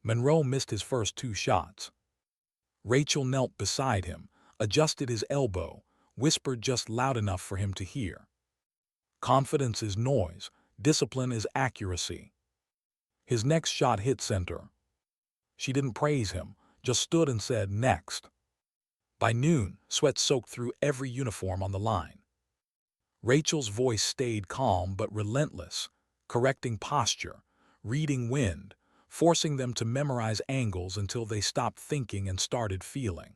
Monroe missed his first 2 shots. Rachel knelt beside him, adjusted his elbow, whispered just loud enough for him to hear. Confidence is noise, discipline is accuracy. His next shot hit center. She didn't praise him, just stood and said, next. By noon, sweat soaked through every uniform on the line. Rachel's voice stayed calm but relentless, correcting posture, reading wind, forcing them to memorize angles until they stopped thinking and started feeling.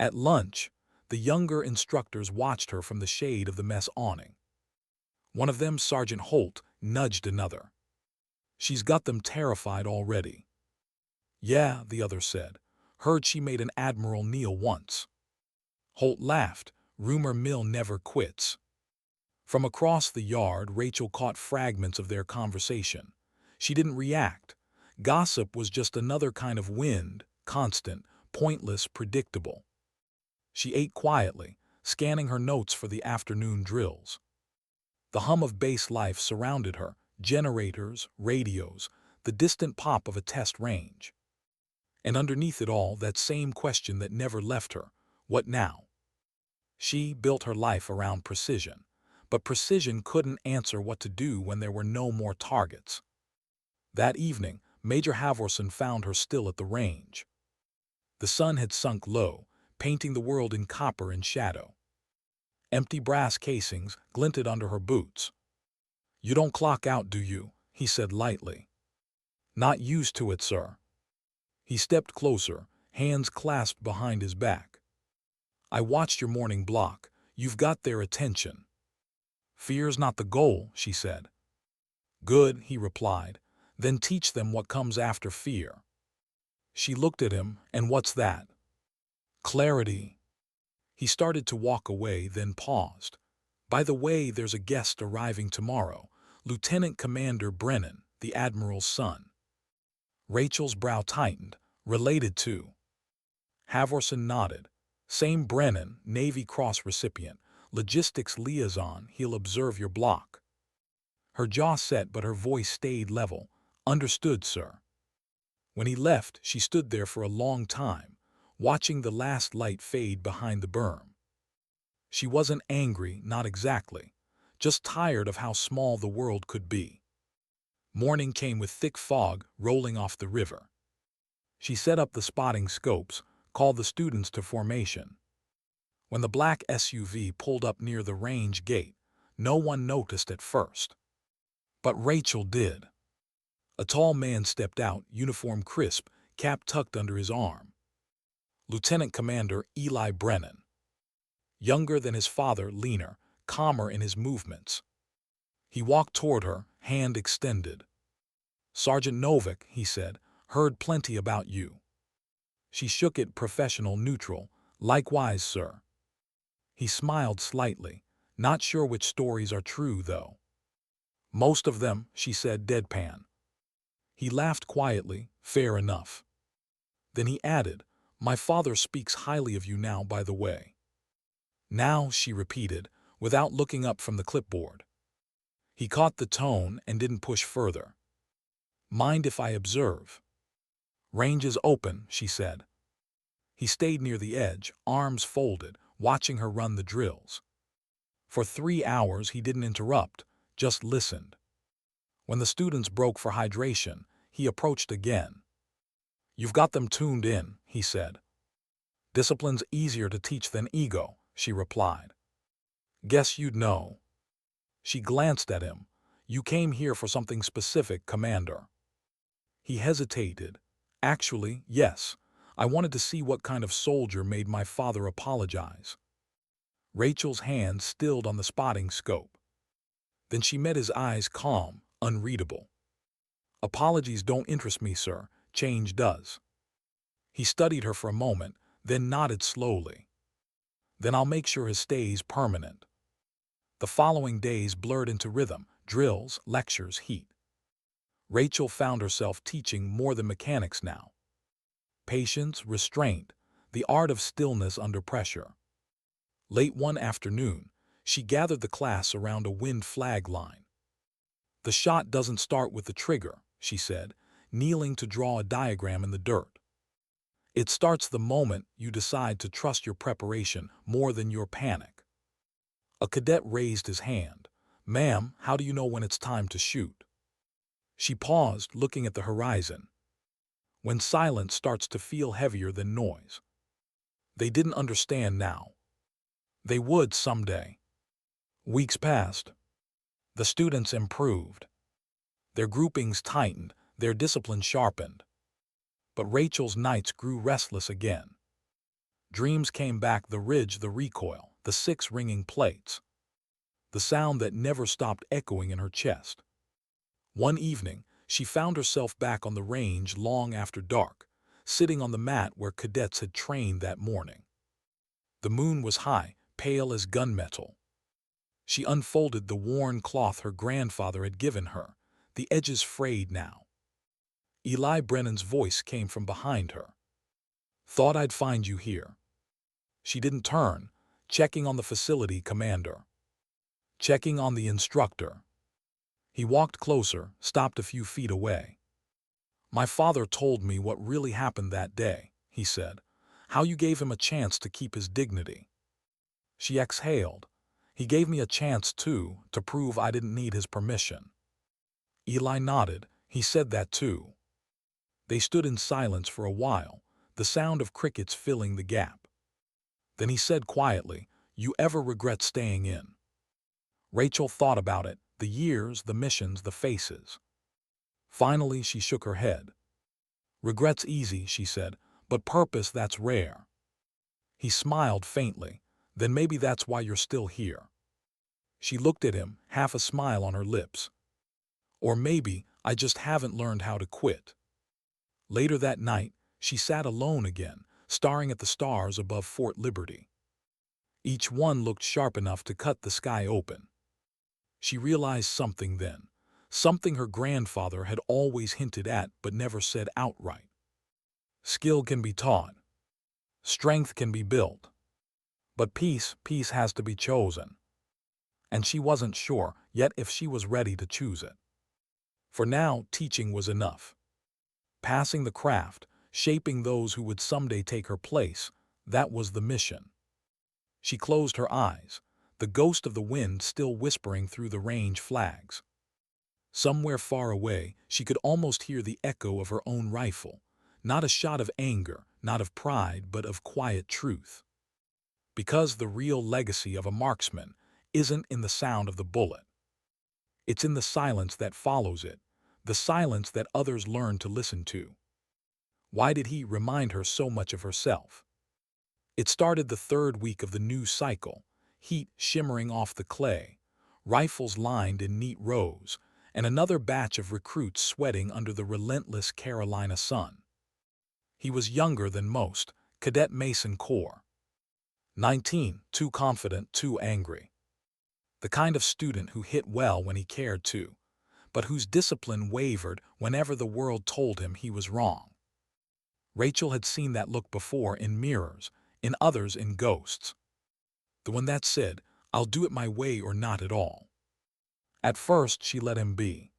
At lunch, the younger instructors watched her from the shade of the mess awning. One of them, Sergeant Holt, nudged another. She's got them terrified already. Yeah, the other said. Heard she made an Admiral kneel once. Holt laughed. Rumor mill never quits. From across the yard, Rachel caught fragments of their conversation. She didn't react. Gossip was just another kind of wind, constant, pointless, predictable. She ate quietly, scanning her notes for the afternoon drills. The hum of base life surrounded her, generators, radios, the distant pop of a test range. And underneath it all, that same question that never left her, what now? She built her life around precision, but precision couldn't answer what to do when there were no more targets. That evening, Major Halvorson found her still at the range. The sun had sunk low, painting the world in copper and shadow. Empty brass casings glinted under her boots. You don't clock out, do you? He said lightly. Not used to it, sir. He stepped closer, hands clasped behind his back. I watched your morning block. You've got their attention. Fear's not the goal, she said. Good, he replied. Then teach them what comes after fear. She looked at him, and what's that? Clarity. He started to walk away, then paused. By the way, there's a guest arriving tomorrow, Lieutenant Commander Brennan, the Admiral's son. Rachel's brow tightened. Related to? Halvorson nodded. Same Brennan, Navy Cross recipient, logistics liaison, he'll observe your block. Her jaw set, but her voice stayed level. Understood, sir. When he left, she stood there for a long time, watching the last light fade behind the berm. She wasn't angry, not exactly, just tired of how small the world could be. Morning came with thick fog rolling off the river. She set up the spotting scopes, called the students to formation. When the black SUV pulled up near the range gate, no one noticed at first. But Rachel did. A tall man stepped out, uniform crisp, cap tucked under his arm. Lieutenant Commander Eli Brennan. Younger than his father, leaner, calmer in his movements. He walked toward her, hand extended. "Sergeant Novick," he said, "heard plenty about you." She shook it, professional, neutral. "Likewise, sir." He smiled slightly, not sure which stories are true, though. "Most of them," she said, deadpan. He laughed quietly. "Fair enough." Then he added, "My father speaks highly of you now, by the way." "Now," she repeated, without looking up from the clipboard. He caught the tone and didn't push further. "Mind if I observe?" "Range is open," she said. He stayed near the edge, arms folded, watching her run the drills. For 3 hours he didn't interrupt, just listened. When the students broke for hydration, he approached again. "You've got them tuned in," he said. "Discipline's easier to teach than ego," she replied. "Guess you'd know." She glanced at him. "You came here for something specific, Commander." He hesitated. "Actually, yes. I wanted to see what kind of soldier made my father apologize." Rachel's hand stilled on the spotting scope. Then she met his eyes, calm, unreadable. "Apologies don't interest me, sir. Change does." He studied her for a moment, then nodded slowly. "Then I'll make sure his stay's permanent." The following days blurred into rhythm, drills, lectures, heat. Rachel found herself teaching more than mechanics now. Patience, restraint, the art of stillness under pressure. Late one afternoon, she gathered the class around a wind flag line. "The shot doesn't start with the trigger," she said, kneeling to draw a diagram in the dirt. "It starts the moment you decide to trust your preparation more than your panic." A cadet raised his hand. "Ma'am, how do you know when it's time to shoot?" She paused, looking at the horizon. "When silence starts to feel heavier than noise." They didn't understand now. They would someday. Weeks passed. The students improved. Their groupings tightened, their discipline sharpened. But Rachel's nights grew restless again. Dreams came back, the ridge, the recoil, the 6 ringing plates. The sound that never stopped echoing in her chest. One evening, she found herself back on the range long after dark, sitting on the mat where cadets had trained that morning. The moon was high, pale as gunmetal. She unfolded the worn cloth her grandfather had given her, the edges frayed now. Eli Brennan's voice came from behind her. "Thought I'd find you here." She didn't turn. "Checking on the facility, Commander." "Checking on the instructor." He walked closer, stopped a few feet away. "My father told me what really happened that day," he said. "How you gave him a chance to keep his dignity." She exhaled. "He gave me a chance, too, to prove I didn't need his permission." Eli nodded. "He said that, too." They stood in silence for a while, the sound of crickets filling the gap. Then he said quietly, "You ever regret staying in?" Rachel thought about it, the years, the missions, the faces. Finally, she shook her head. "Regret's easy," she said, "but purpose, that's rare." He smiled faintly. "Then maybe that's why you're still here." She looked at him, half a smile on her lips. "Or maybe I just haven't learned how to quit." Later that night, she sat alone again, staring at the stars above Fort Liberty. Each one looked sharp enough to cut the sky open. She realized something then, something her grandfather had always hinted at but never said outright. Skill can be taught. Strength can be built. But peace has to be chosen. And she wasn't sure yet if she was ready to choose it. For now, teaching was enough. Passing the craft, shaping those who would someday take her place, that was the mission. She closed her eyes, the ghost of the wind still whispering through the range flags. Somewhere far away, she could almost hear the echo of her own rifle, Not a shot of anger, not of pride, but of quiet truth. Because the real legacy of a marksman isn't in the sound of the bullet. It's in the silence that follows it, the silence that others learn to listen to. Why did he remind her so much of herself? It started the third week of the new cycle, heat shimmering off the clay, rifles lined in neat rows, and another batch of recruits sweating under the relentless Carolina sun. He was younger than most, Cadet Mason Corps. 19, too confident, too angry. The kind of student who hit well when he cared to, but whose discipline wavered whenever the world told him he was wrong. Rachel had seen that look before in mirrors, in others in ghosts. The one that said, "I'll do it my way or not at all." At first, she let him be.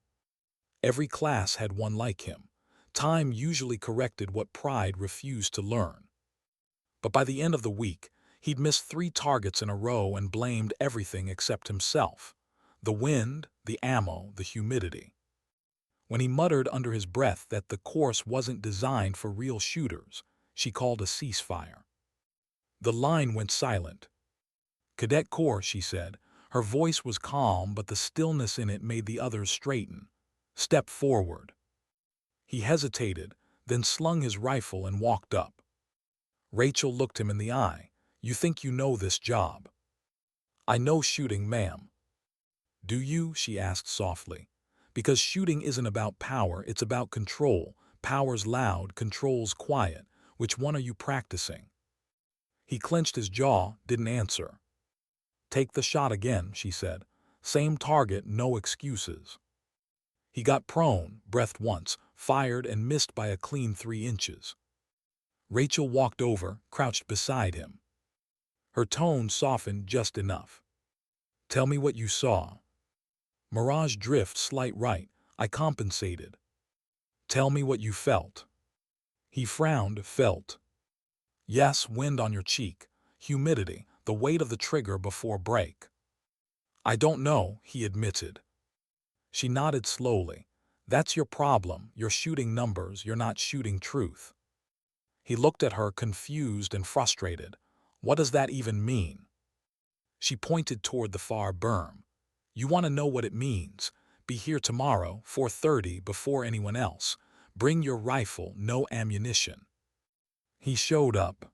Every class had one like him. Time usually corrected what pride refused to learn. But by the end of the week, he'd missed 3 targets in a row and blamed everything except himself. The wind, the ammo, the humidity. When he muttered under his breath that the course wasn't designed for real shooters, she called a ceasefire. The line went silent. "Cadet Corps," she said. Her voice was calm, but the stillness in it made the others straighten. "Step forward." He hesitated, then slung his rifle and walked up. Rachel looked him in the eye. "You think you know this job?" "I know shooting, ma'am." "Do you?" she asked softly. "Because shooting isn't about power, it's about control. Power's loud, control's quiet. Which one are you practicing?" He clenched his jaw, didn't answer. "Take the shot again," she said. "Same target, no excuses." He got prone, breathed once, fired and missed by a clean 3 inches. Rachel walked over, crouched beside him. Her tone softened just enough. "Tell me what you saw." "Mirage drift, slight right. I compensated." "Tell me what you felt." He frowned, felt. "Yes, wind on your cheek, humidity, the weight of the trigger before break." "I don't know," he admitted. She nodded slowly. "That's your problem. You're shooting numbers, you're not shooting truth." He looked at her, confused and frustrated. "What does that even mean?" She pointed toward the far berm. "You want to know what it means? Be here tomorrow, 4:30, before anyone else. Bring your rifle, no ammunition." He showed up.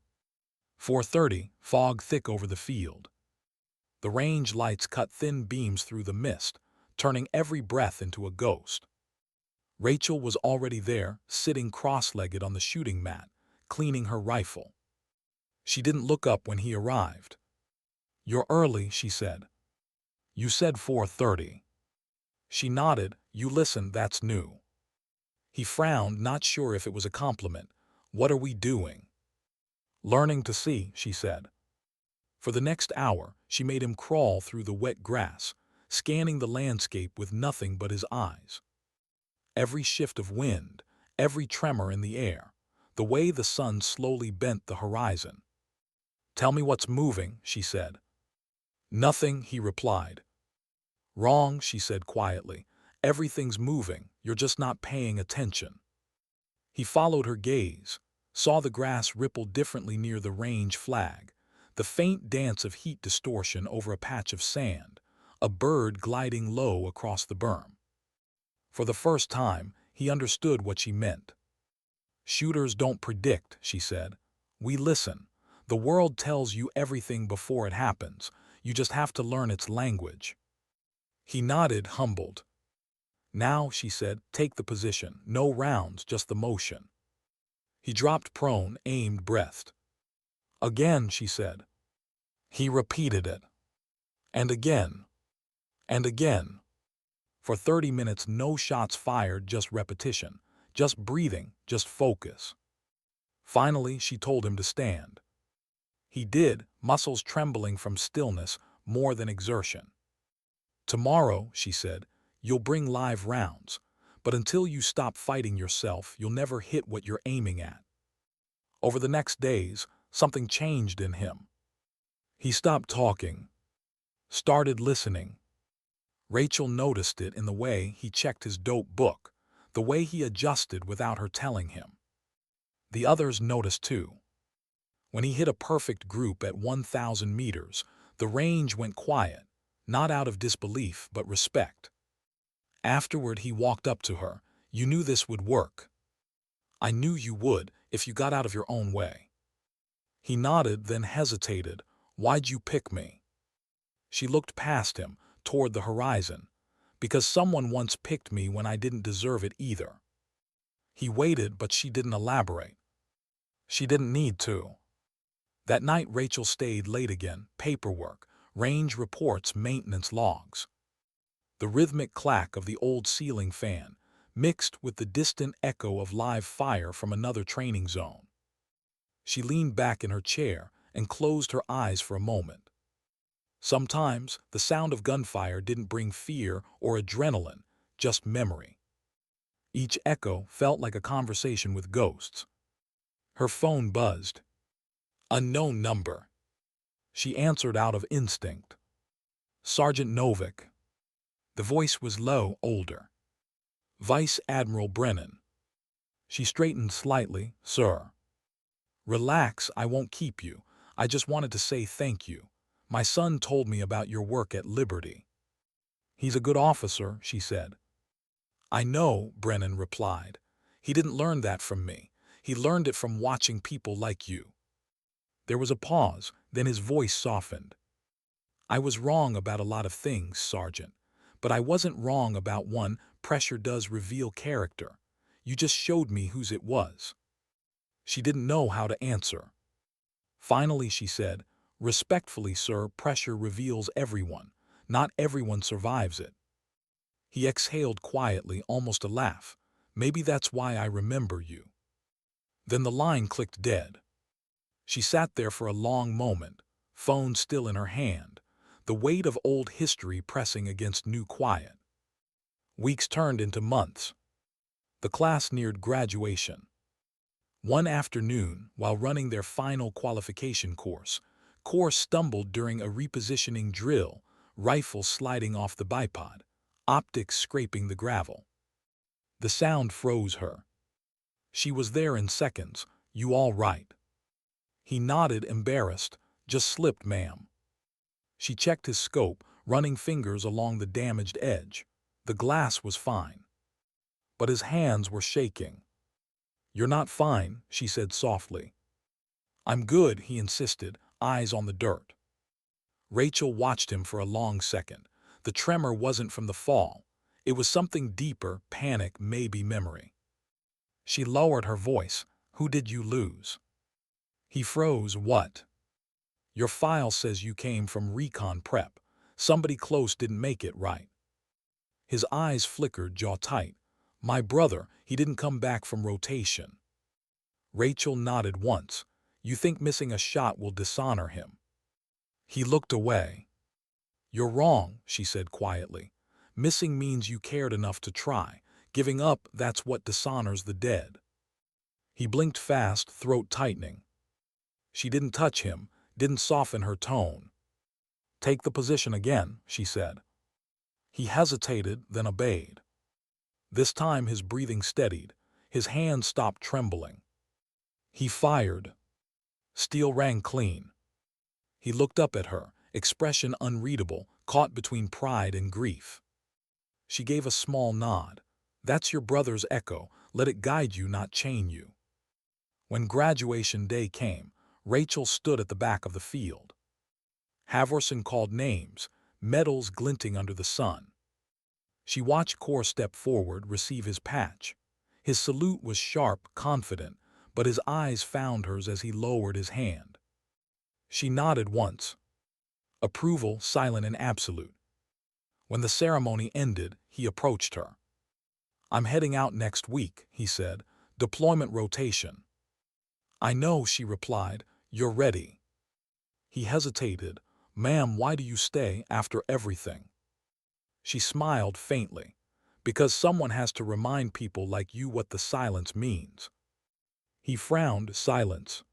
4:30, fog thick over the field. The range lights cut thin beams through the mist, turning every breath into a ghost. Rachel was already there, sitting cross-legged on the shooting mat, cleaning her rifle. She didn't look up when he arrived. "You're early," she said. "You said 4:30. She nodded. "You listened, that's new." He frowned, not sure if it was a compliment. "What are we doing?" "Learning to see," she said. For the next hour, she made him crawl through the wet grass, scanning the landscape with nothing but his eyes. Every shift of wind, every tremor in the air, the way the sun slowly bent the horizon. "Tell me what's moving," she said. "Nothing," he replied. "Wrong," she said quietly. "Everything's moving, you're just not paying attention." He followed her gaze, saw the grass ripple differently near the range flag, the faint dance of heat distortion over a patch of sand, a bird gliding low across the berm. For the first time, he understood what she meant. "Shooters don't predict," she said. "We listen. The world tells you everything before it happens. You just have to learn its language." He nodded, humbled. "Now," she said, "take the position. No rounds, just the motion." He dropped prone, aimed, breathed. "Again," she said. He repeated it. And again. And again. For 30 minutes, no shots fired, just repetition. Just breathing, just focus. Finally, she told him to stand. He did, muscles trembling from stillness more than exertion. "Tomorrow," she said, "you'll bring live rounds. But until you stop fighting yourself, you'll never hit what you're aiming at." Over the next days, something changed in him. He stopped talking, started listening. Rachel noticed it in the way he checked his dope book, the way he adjusted without her telling him. The others noticed too. When he hit a perfect group at 1,000 meters, the range went quiet, not out of disbelief but respect. Afterward, he walked up to her. "You knew this would work." "I knew you would, if you got out of your own way." He nodded, then hesitated. "Why'd you pick me?" She looked past him, toward the horizon. "Because someone once picked me when I didn't deserve it either." He waited, but she didn't elaborate. She didn't need to. That night Rachel stayed late again, paperwork, range reports, maintenance logs. The rhythmic clack of the old ceiling fan, mixed with the distant echo of live fire from another training zone. She leaned back in her chair and closed her eyes for a moment. Sometimes the sound of gunfire didn't bring fear or adrenaline, just memory. Each echo felt like a conversation with ghosts. Her phone buzzed. Unknown number. She answered out of instinct. Sergeant Novick. The voice was low, older. Vice Admiral Brennan. She straightened slightly. "Sir." "Relax, I won't keep you. I just wanted to say thank you. My son told me about your work at Liberty." "He's a good officer," she said. "I know," Brennan replied. "He didn't learn that from me. He learned it from watching people like you." There was a pause, then his voice softened. "I was wrong about a lot of things, Sergeant. But I wasn't wrong about one. Pressure does reveal character. You just showed me whose it was." She didn't know how to answer. Finally she said, "Respectfully, sir, pressure reveals everyone. Not everyone survives it." He exhaled quietly, almost a laugh. "Maybe that's why I remember you." Then the line clicked dead. She sat there for a long moment, phone still in her hand, the weight of old history pressing against new quiet. Weeks turned into months. The class neared graduation. One afternoon, while running their final qualification course, Corps stumbled during a repositioning drill, rifle sliding off the bipod, optics scraping the gravel. The sound froze her. She was there in seconds. "You all right?" He nodded, embarrassed. "Just slipped, ma'am." She checked his scope, running fingers along the damaged edge. The glass was fine. But his hands were shaking. "You're not fine," she said softly. "I'm good," he insisted, eyes on the dirt. Rachel watched him for a long second. The tremor wasn't from the fall. It was something deeper, panic, maybe memory. She lowered her voice. "Who did you lose?" He froze. "What?" "Your file says you came from recon prep. Somebody close didn't make it, right?" His eyes flickered, jaw tight. "My brother, he didn't come back from rotation." Rachel nodded once. "You think missing a shot will dishonor him?" He looked away. "You're wrong," she said quietly. "Missing means you cared enough to try. Giving up, that's what dishonors the dead." He blinked fast, throat tightening. She didn't touch him, didn't soften her tone. "Take the position again," she said. He hesitated, then obeyed. This time his breathing steadied. His hands stopped trembling. He fired. Steel rang clean. He looked up at her, expression unreadable, caught between pride and grief. She gave a small nod. "That's your brother's echo. Let it guide you, not chain you." When graduation day came, Rachel stood at the back of the field. Havorson called names, medals glinting under the sun. She watched Corps step forward, receive his patch. His salute was sharp, confident, but his eyes found hers as he lowered his hand. She nodded once. Approval, silent and absolute. When the ceremony ended, he approached her. "I'm heading out next week," he said. "Deployment rotation." "I know," she replied. "You're ready." He hesitated. "Ma'am, why do you stay after everything?" She smiled faintly. "Because someone has to remind people like you what the silence means." He frowned. "Silence."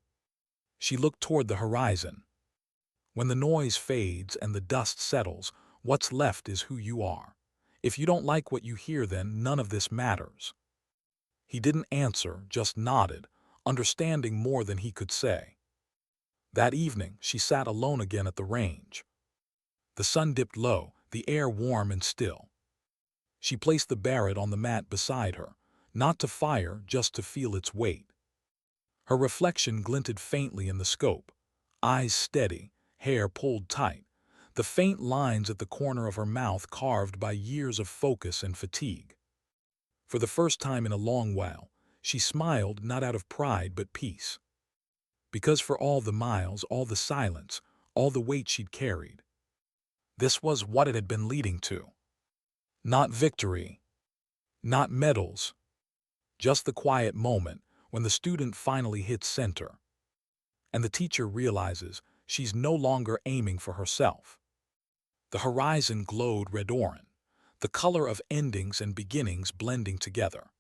She looked toward the horizon. "When the noise fades and the dust settles, what's left is who you are. If you don't like what you hear, then none of this matters." He didn't answer, just nodded, understanding more than he could say. That evening, she sat alone again at the range. The sun dipped low, the air warm and still. She placed the Barrett on the mat beside her, not to fire, just to feel its weight. Her reflection glinted faintly in the scope, eyes steady, hair pulled tight, the faint lines at the corner of her mouth carved by years of focus and fatigue. For the first time in a long while, she smiled not out of pride but peace. Because for all the miles, all the silence, all the weight she'd carried, this was what it had been leading to. Not victory, not medals, just the quiet moment when the student finally hits center, and the teacher realizes she's no longer aiming for herself. The horizon glowed red-orange, the color of endings and beginnings blending together.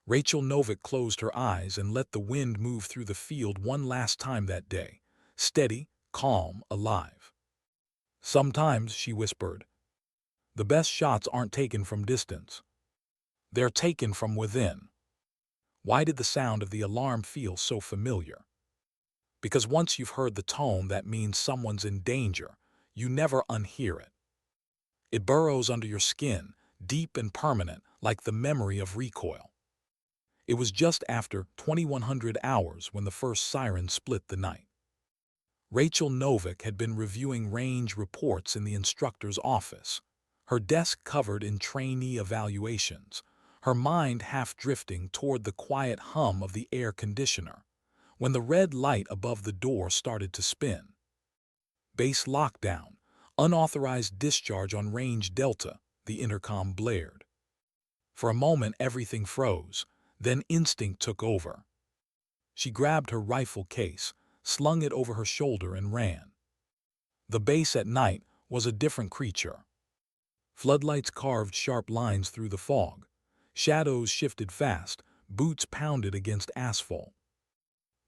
Rachel Novick closed her eyes and let the wind move through the field one last time that day, steady, calm, alive. Sometimes, she whispered, the best shots aren't taken from distance. They're taken from within. Why did the sound of the alarm feel so familiar? Because once you've heard the tone, that means someone's in danger. You never unhear it. It burrows under your skin, deep and permanent, like the memory of recoil. It was just after 2100 hours when the first siren split the night. Rachel Novick had been reviewing range reports in the instructor's office, her desk covered in trainee evaluations, her mind half drifting toward the quiet hum of the air conditioner, when the red light above the door started to spin. Base lockdown, unauthorized discharge on range Delta, the intercom blared. For a moment everything froze, then instinct took over. She grabbed her rifle case, slung it over her shoulder and ran. The base at night was a different creature. Floodlights carved sharp lines through the fog. Shadows shifted fast, boots pounded against asphalt.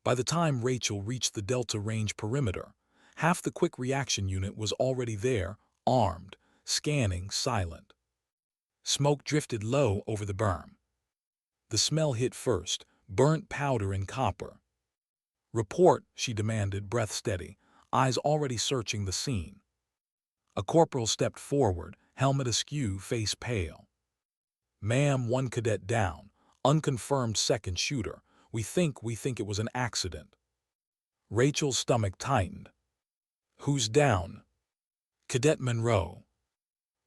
By the time Rachel reached the Delta Range perimeter, half the quick reaction unit was already there, armed, scanning, silent. Smoke drifted low over the berm. The smell hit first, burnt powder and copper. Report, she demanded, breath steady, eyes already searching the scene. A corporal stepped forward, helmet askew, face pale. Ma'am, one cadet down, unconfirmed second shooter. We think it was an accident. Rachel's stomach tightened. Who's down? Cadet Monroe.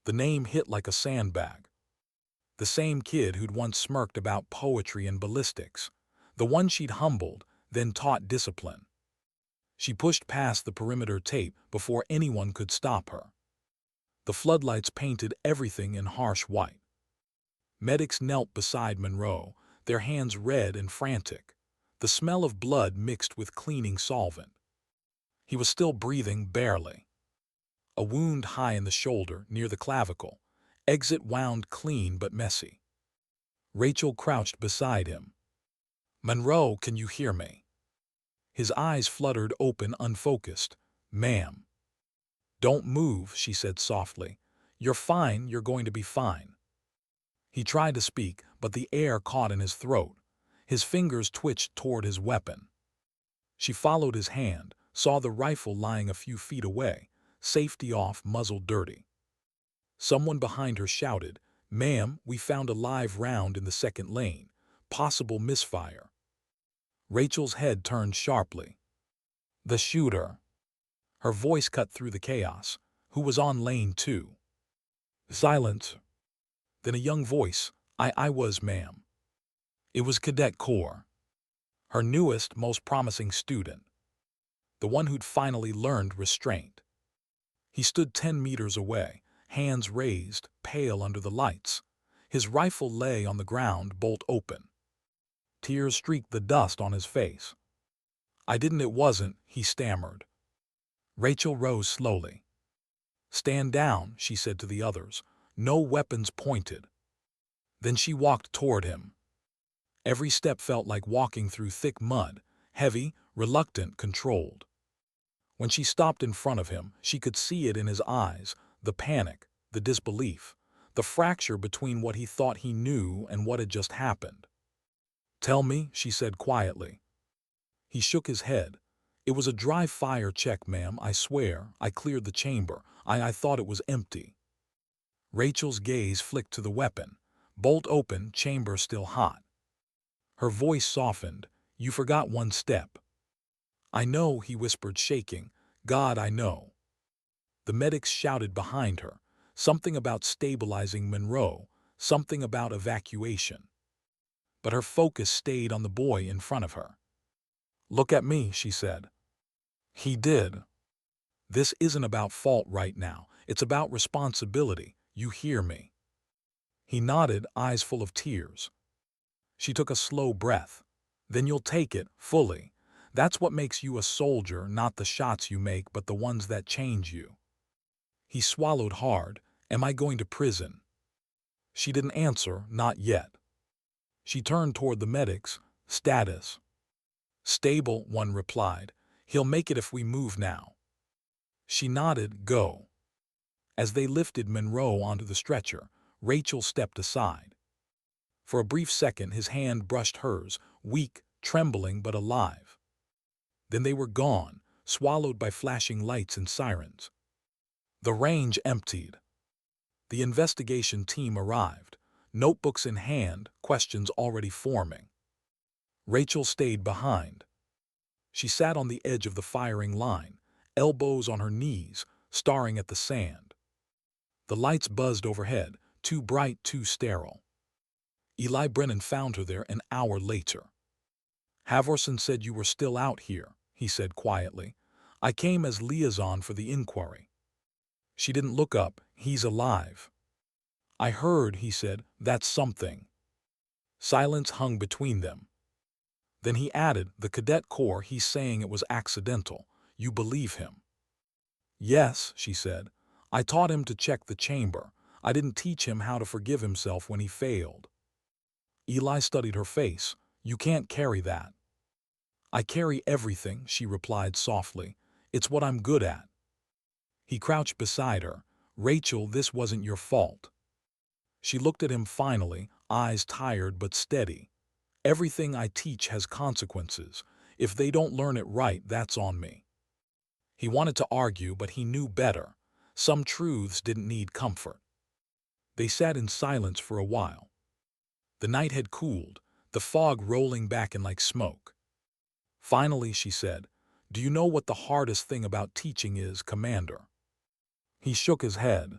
The name hit like a sandbag. The same kid who'd once smirked about poetry and ballistics. The one she'd humbled, then taught discipline. She pushed past the perimeter tape before anyone could stop her. The floodlights painted everything in harsh white. Medics knelt beside Monroe, their hands red and frantic, the smell of blood mixed with cleaning solvent. He was still breathing, barely. A wound high in the shoulder, near the clavicle. Exit wound clean but messy. Rachel crouched beside him. Monroe, can you hear me? His eyes fluttered open, unfocused. Ma'am. Don't move, she said softly. You're fine, you're going to be fine. He tried to speak, but the air caught in his throat. His fingers twitched toward his weapon. She followed his hand, saw the rifle lying a few feet away, safety off, muzzle dirty. Someone behind her shouted, Ma'am, we found a live round in the second lane. Possible misfire. Rachel's head turned sharply. The shooter. Her voice cut through the chaos. Who was on lane 2? Silence. Then a young voice. I was, ma'am. It was Cadet Core. Her newest, most promising student. The one who'd finally learned restraint. He stood 10 meters away, hands raised, pale under the lights. His rifle lay on the ground, bolt open. Tears streaked the dust on his face. It wasn't, he stammered. Rachel rose slowly. Stand down, she said to the others. No weapons pointed. Then she walked toward him. Every step felt like walking through thick mud, heavy, reluctant, controlled. When she stopped in front of him, she could see it in his eyes, the panic, the disbelief, the fracture between what he thought he knew and what had just happened. Tell me, she said quietly. He shook his head. It was a dry fire check, ma'am, I swear. I cleared the chamber. I thought it was empty. Rachel's gaze flicked to the weapon. Bolt open, chamber still hot. Her voice softened. You forgot one step. I know, he whispered, shaking. God, I know. The medics shouted behind her. Something about stabilizing Monroe, something about evacuation. But her focus stayed on the boy in front of her. Look at me, she said. He did. This isn't about fault right now. It's about responsibility. You hear me? He nodded, eyes full of tears. She took a slow breath. Then you'll take it, fully. That's what makes you a soldier, not the shots you make, but the ones that change you. He swallowed hard. Am I going to prison? She didn't answer, not yet. She turned toward the medics. Status. Stable, one replied. He'll make it if we move now. She nodded, go. As they lifted Monroe onto the stretcher, Rachel stepped aside. For a brief second, his hand brushed hers, weak, trembling but alive. Then they were gone, swallowed by flashing lights and sirens. The range emptied. The investigation team arrived, notebooks in hand, questions already forming. Rachel stayed behind. She sat on the edge of the firing line, elbows on her knees, staring at the sand. The lights buzzed overhead, too bright, too sterile. Eli Brennan found her there an hour later. Havorson said you were still out here, he said quietly. I came as liaison for the inquiry. She didn't look up. He's alive. I heard, he said, that's something. Silence hung between them. Then he added, the cadet corps, he's saying it was accidental. You believe him? Yes, she said. I taught him to check the chamber. I didn't teach him how to forgive himself when he failed. Eli studied her face. You can't carry that. I carry everything, she replied softly. It's what I'm good at. He crouched beside her. Rachel, this wasn't your fault. She looked at him finally, eyes tired but steady. Everything I teach has consequences. If they don't learn it right, that's on me. He wanted to argue, but he knew better. Some truths didn't need comfort. They sat in silence for a while. The night had cooled, the fog rolling back in like smoke. Finally, she said, do you know what the hardest thing about teaching is, Commander? He shook his head.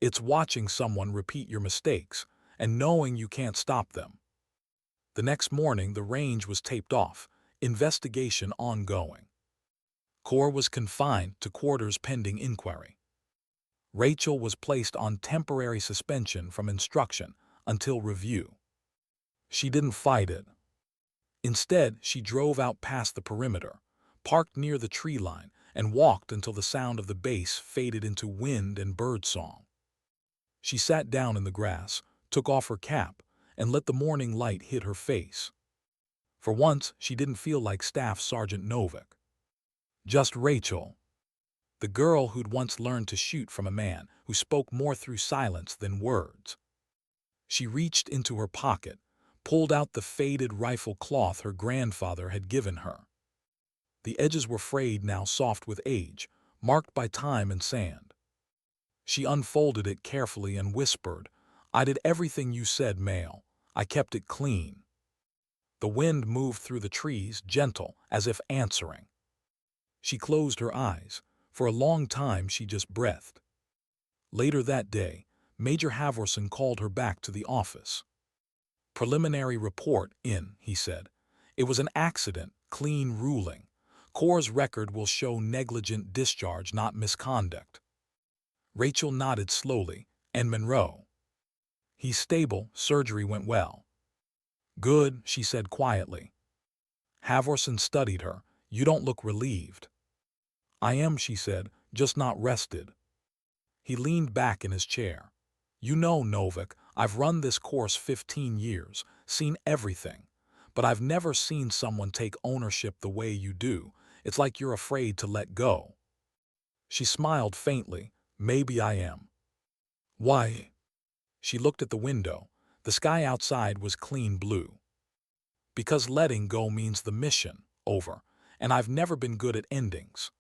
It's watching someone repeat your mistakes and knowing you can't stop them. The next morning, the range was taped off, investigation ongoing. Corps was confined to quarters pending inquiry. Rachel was placed on temporary suspension from instruction until review. She didn't fight it. Instead, she drove out past the perimeter, parked near the tree line, and walked until the sound of the base faded into wind and birdsong. She sat down in the grass, took off her cap, and let the morning light hit her face. For once, she didn't feel like Staff Sergeant Novick. Just Rachel, the girl who'd once learned to shoot from a man who spoke more through silence than words. She reached into her pocket, pulled out the faded rifle cloth her grandfather had given her. The edges were frayed now, soft with age, marked by time and sand. She unfolded it carefully and whispered, I did everything you said, Male. I kept it clean. The wind moved through the trees, gentle, as if answering. She closed her eyes. For a long time she just breathed. Later that day, Major Havorson called her back to the office. Preliminary report in, he said. It was an accident, clean ruling. Corps' record will show negligent discharge, not misconduct. Rachel nodded slowly. And Monroe? He's stable, surgery went well. Good, she said quietly. Havorson studied her. You don't look relieved. I am, she said, just not rested. He leaned back in his chair. You know, Novick, I've run this course 15 years, seen everything, but I've never seen someone take ownership the way you do. It's like you're afraid to let go. She smiled faintly. Maybe I am. Why? She looked at the window. The sky outside was clean blue. Because letting go means the mission over, and I've never been good at endings.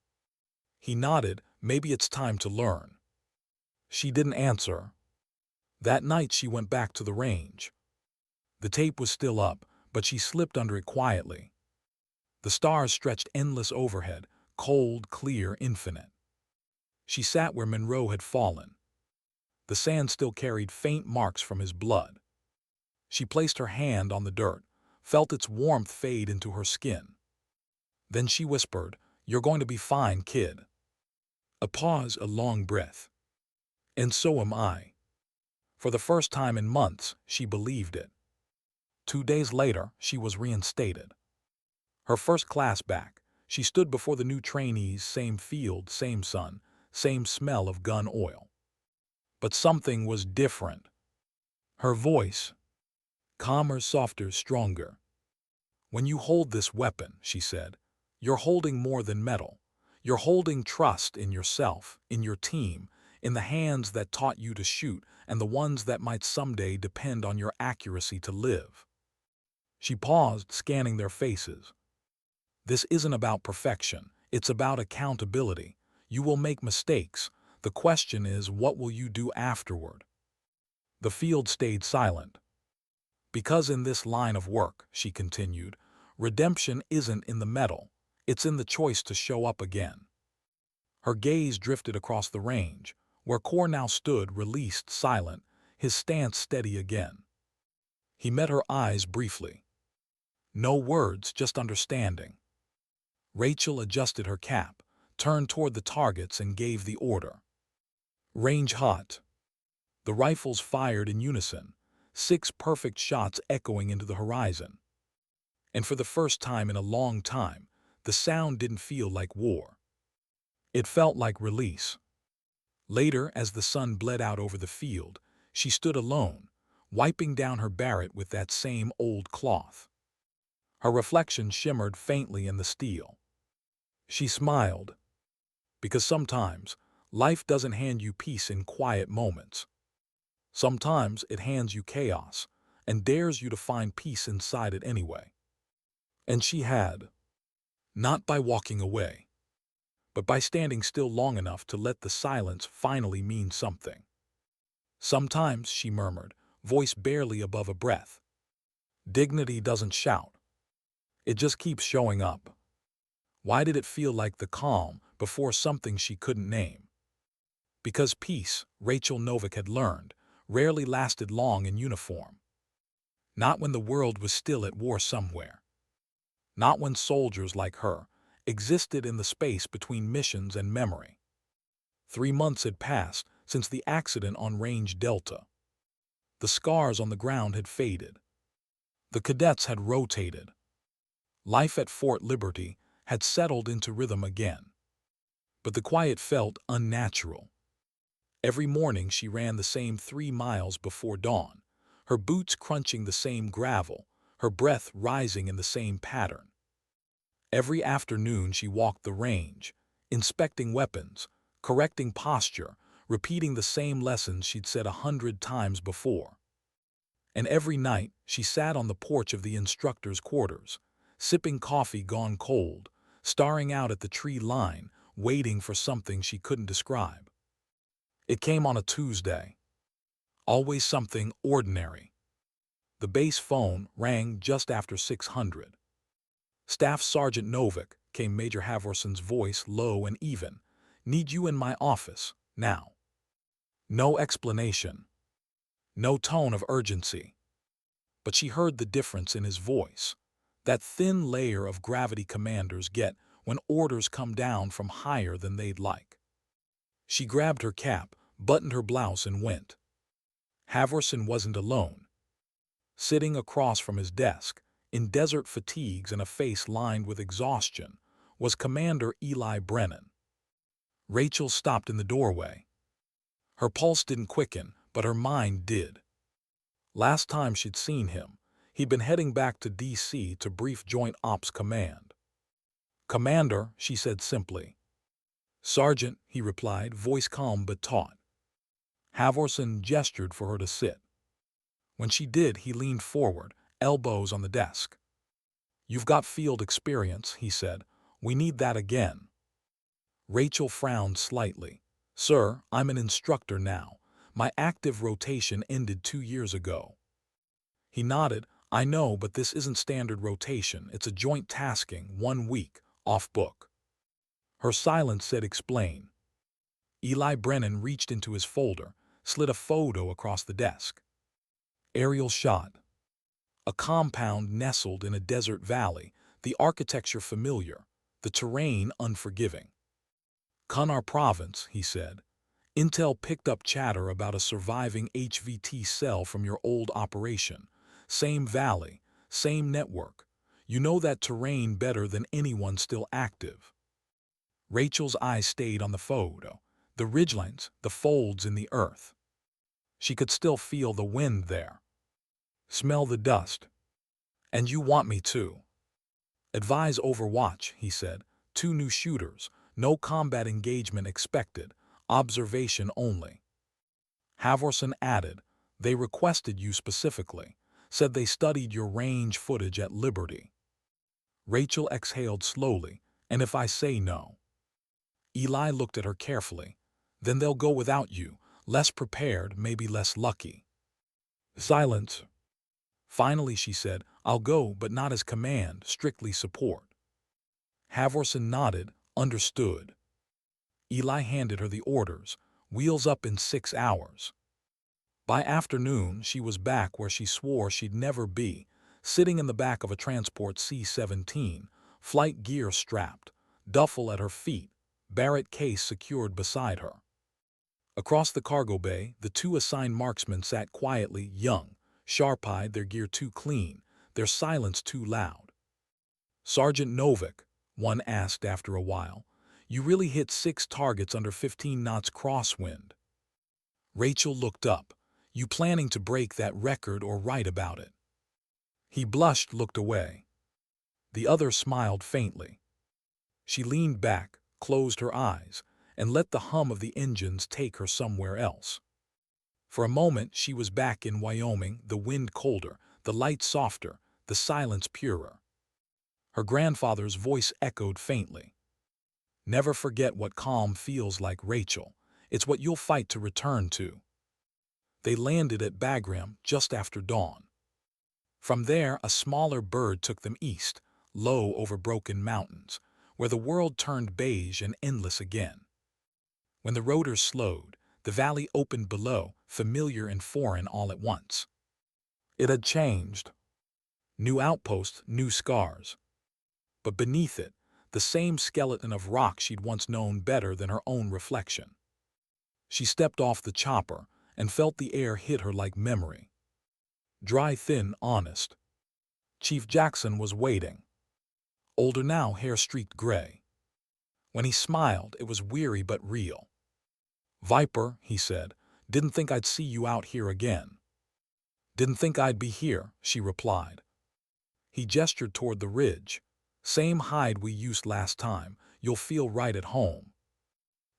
He nodded. Maybe it's time to learn. She didn't answer. That night she went back to the range. The tape was still up, but she slipped under it quietly. The stars stretched endless overhead, cold, clear, infinite. She sat where Monroe had fallen. The sand still carried faint marks from his blood. She placed her hand on the dirt, felt its warmth fade into her skin. Then she whispered, "You're going to be fine, kid." A pause, a long breath. "And so am I." For the first time in months, she believed it. 2 days later, she was reinstated. Her first class back, she stood before the new trainees, same field, same sun, same smell of gun oil. But something was different. Her voice, calmer, softer, stronger. "When you hold this weapon," she said, "you're holding more than metal. You're holding trust in yourself, in your team, in the hands that taught you to shoot, and the ones that might someday depend on your accuracy to live." She paused, scanning their faces. "This isn't about perfection. It's about accountability. You will make mistakes. The question is, what will you do afterward?" The field stayed silent. "Because in this line of work," she continued, "redemption isn't in the medal. It's in the choice to show up again." Her gaze drifted across the range, where Core now stood, released, silent, his stance steady again. He met her eyes briefly. No words, just understanding. Rachel adjusted her cap, turned toward the targets, and gave the order. "Range hot." The rifles fired in unison, 6 perfect shots echoing into the horizon. And for the first time in a long time, the sound didn't feel like war. It felt like release. Later, as the sun bled out over the field, she stood alone, wiping down her Barrett with that same old cloth. Her reflection shimmered faintly in the steel. She smiled. Because sometimes, life doesn't hand you peace in quiet moments. Sometimes it hands you chaos, and dares you to find peace inside it anyway. And she had. Not by walking away, but by standing still long enough to let the silence finally mean something. "Sometimes," she murmured, voice barely above a breath, "dignity doesn't shout. It just keeps showing up." Why did it feel like the calm before something she couldn't name? Because peace, Rachel Novick had learned, rarely lasted long in uniform. Not when the world was still at war somewhere. Not when soldiers like her existed in the space between missions and memory. 3 months had passed since the accident on Range Delta. The scars on the ground had faded. The cadets had rotated. Life at Fort Liberty had settled into rhythm again. But the quiet felt unnatural. Every morning she ran the same 3 miles before dawn, her boots crunching the same gravel, her breath rising in the same pattern. Every afternoon she walked the range, inspecting weapons, correcting posture, repeating the same lessons she'd said 100 times before. And every night she sat on the porch of the instructor's quarters, sipping coffee gone cold, staring out at the tree line, waiting for something she couldn't describe. It came on a Tuesday. Always something ordinary. The base phone rang just after 600. "Staff Sergeant Novick," came Major Havorson's voice, low and even. "Need you in my office, now." No explanation. No tone of urgency. But she heard the difference in his voice. That thin layer of gravity commanders get when orders come down from higher than they'd like. She grabbed her cap, buttoned her blouse, and went. Havorson wasn't alone. Sitting across from his desk, in desert fatigues and a face lined with exhaustion, was Commander Eli Brennan. Rachel stopped in the doorway. Her pulse didn't quicken, but her mind did. Last time she'd seen him, he'd been heading back to D.C. to brief Joint Ops Command. "Commander," she said simply. "Sergeant," he replied, voice calm but taut. Havorson gestured for her to sit. When she did, he leaned forward, elbows on the desk. You've got field experience, he said. We need that again. Rachel frowned slightly. Sir, I'm an instructor now. My active rotation ended 2 years ago. He nodded. I know, but this isn't standard rotation. It's a joint tasking, 1 week, off book. Her silence said explain. Eli Brennan reached into his folder, slid a photo across the desk. Aerial shot. A compound nestled in a desert valley, the architecture familiar, the terrain unforgiving. Kunar Province, he said. Intel picked up chatter about a surviving HVT cell from your old operation. Same valley, same network. You know that terrain better than anyone still active. Rachel's eyes stayed on the photo, the ridgelines, the folds in the earth. She could still feel the wind there. Smell the dust. And you want me to. Advise Overwatch, he said. 2 new shooters, no combat engagement expected, observation only. Havorson added, they requested you specifically, said they studied your range footage at Liberty. Rachel exhaled slowly, and if I say no? Eli looked at her carefully. Then they'll go without you, less prepared, maybe less lucky. Silence. Finally, she said, I'll go, but not as command, strictly support. Havorson nodded, understood. Eli handed her the orders, wheels up in 6 hours. By afternoon, she was back where she swore she'd never be, sitting in the back of a transport C-17, flight gear strapped, duffel at her feet, Barrett case secured beside her. Across the cargo bay, the 2 assigned marksmen sat quietly, young, sharp-eyed, their gear too clean, their silence too loud. Sergeant Novick, one asked after a while, you really hit 6 targets under 15 knots crosswind. Rachel looked up. You planning to break that record or write about it? He blushed, looked away. The other smiled faintly. She leaned back, closed her eyes, and let the hum of the engines take her somewhere else. For a moment she was back in Wyoming, the wind colder, the light softer, the silence purer. Her grandfather's voice echoed faintly. Never forget what calm feels like, Rachel. It's what you'll fight to return to. They landed at Bagram just after dawn. From there, a smaller bird took them east, low over broken mountains, where the world turned beige and endless again. When the rotors slowed, the valley opened below, familiar and foreign all at once. It had changed. New outposts, new scars. But beneath it, the same skeleton of rock she'd once known better than her own reflection. She stepped off the chopper and felt the air hit her like memory. Dry, thin, honest. Chief Jackson was waiting. Older now, hair streaked gray. When he smiled, it was weary but real. Viper, he said, didn't think I'd see you out here again. Didn't think I'd be here, she replied. He gestured toward the ridge. Same hide we used last time, you'll feel right at home.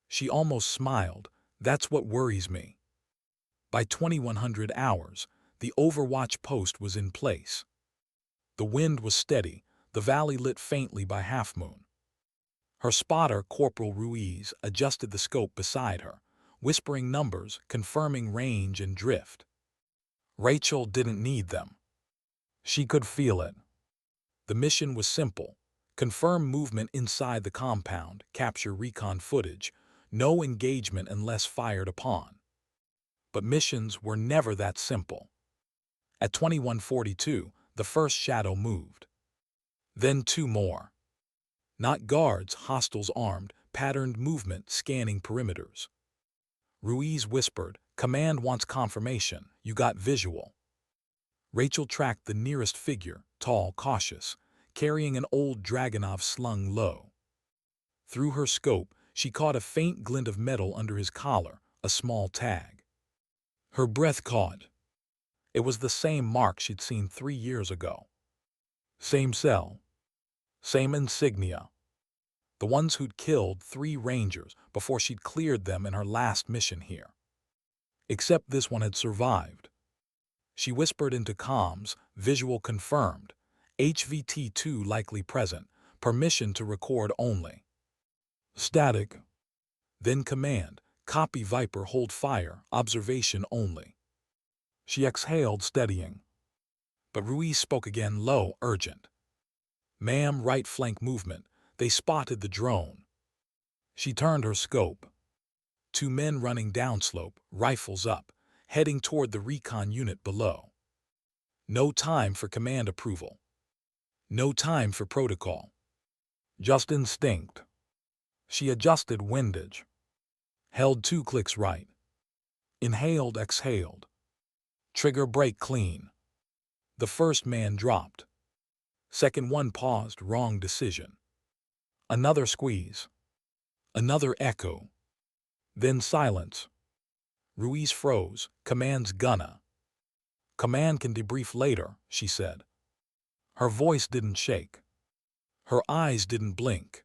She almost smiled. That's what worries me. By 2100 hours, the Overwatch post was in place. The wind was steady, the valley lit faintly by half-moon. Her spotter, Corporal Ruiz, adjusted the scope beside her, whispering numbers, confirming range and drift. Rachel didn't need them. She could feel it. The mission was simple. Confirm movement inside the compound, capture recon footage, no engagement unless fired upon. But missions were never that simple. At 2142, the first shadow moved. Then 2 more. Not guards, hostiles armed, patterned movement, scanning perimeters. Ruiz whispered, Command wants confirmation, you got visual. Rachel tracked the nearest figure, tall, cautious, carrying an old Dragunov slung low. Through her scope, she caught a faint glint of metal under his collar, a small tag. Her breath caught. It was the same mark she'd seen 3 years ago. Same cell. Same insignia. The ones who'd killed 3 Rangers before she'd cleared them in her last mission here. Except this one had survived. She whispered into comms, visual confirmed, HVT2 likely present. Permission to record only. Static. Then command. Copy Viper, hold fire, observation only. She exhaled, steadying. But Ruiz spoke again, low, urgent. Ma'am, right flank movement. They spotted the drone. She turned her scope. 2 men running downslope, rifles up, heading toward the recon unit below. No time for command approval. No time for protocol. Just instinct. She adjusted windage. Held 2 clicks right. Inhaled, exhaled. Trigger brake clean. The first man dropped. Second one paused, wrong decision. Another squeeze. Another echo. Then silence. Ruiz froze. Command's gonna. Command can debrief later, she said. Her voice didn't shake. Her eyes didn't blink.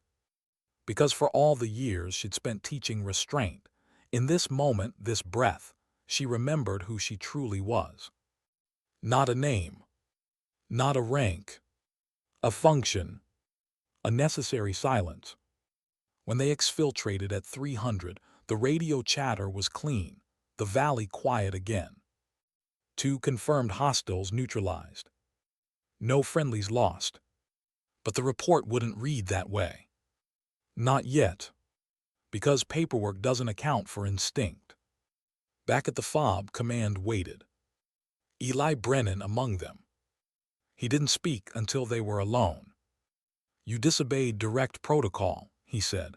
Because for all the years she'd spent teaching restraint, in this moment, this breath, she remembered who she truly was. Not a name. Not a rank. A function. A necessary silence. When they exfiltrated at 300, the radio chatter was clean, the valley quiet again. 2 confirmed hostiles neutralized. No friendlies lost. But the report wouldn't read that way. Not yet. Because paperwork doesn't account for instinct. Back at the FOB, command waited. Eli Brennan among them. He didn't speak until they were alone. You disobeyed direct protocol, he said.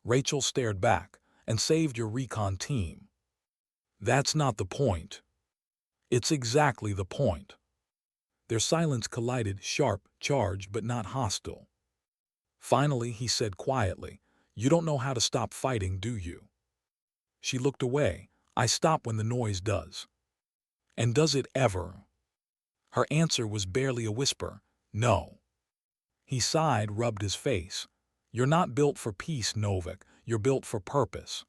Rachel stared back, and saved your recon team. That's not the point. It's exactly the point. Their silence collided, sharp, charged, but not hostile. Finally, he said quietly, you don't know how to stop fighting, do you? She looked away. I stop when the noise does. And does it ever? Her answer was barely a whisper, no. He sighed, rubbed his face. You're not built for peace, Novik. You're built for purpose.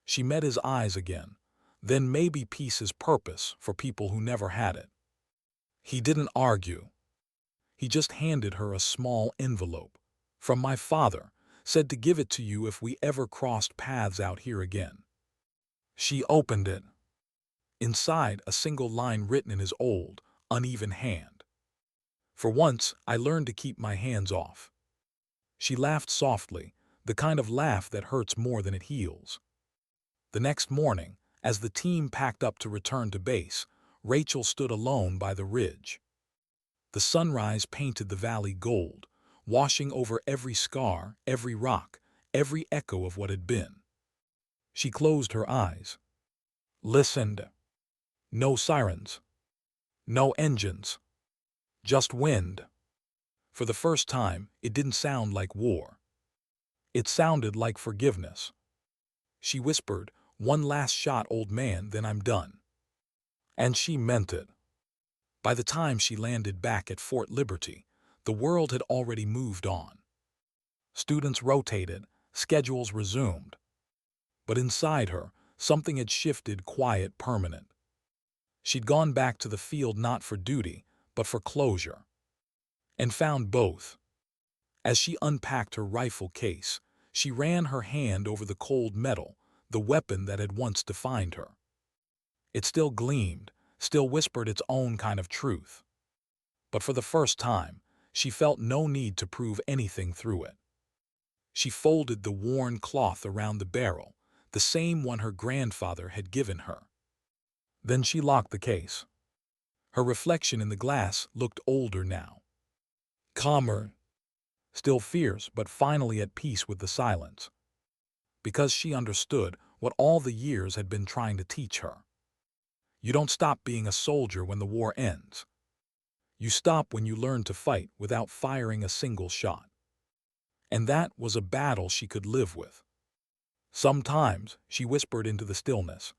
She met his eyes again. Then maybe peace is purpose for people who never had it. He didn't argue. He just handed her a small envelope. From my father, said to give it to you if we ever crossed paths out here again. She opened it. Inside, a single line written in his old, uneven hand. For once, I learned to keep my hands off. She laughed softly, the kind of laugh that hurts more than it heals. The next morning, as the team packed up to return to base, Rachel stood alone by the ridge. The sunrise painted the valley gold, washing over every scar, every rock, every echo of what had been. She closed her eyes. Listened. No sirens. No engines. Just wind. For the first time, it didn't sound like war. It sounded like forgiveness. She whispered, one last shot, old man, then I'm done. And she meant it. By the time she landed back at Fort Liberty, the world had already moved on. Students rotated, schedules resumed. But inside her, something had shifted, quiet, permanent. She'd gone back to the field not for duty, but for closure. And found both. As she unpacked her rifle case, she ran her hand over the cold metal, the weapon that had once defined her. It still gleamed, still whispered its own kind of truth. But for the first time, she felt no need to prove anything through it. She folded the worn cloth around the barrel, the same one her grandfather had given her. Then she locked the case. Her reflection in the glass looked older now. Calmer. Still fierce, but finally at peace with the silence. Because she understood what all the years had been trying to teach her. You don't stop being a soldier when the war ends. You stop when you learn to fight without firing a single shot. And that was a battle she could live with. Sometimes, she whispered into the stillness,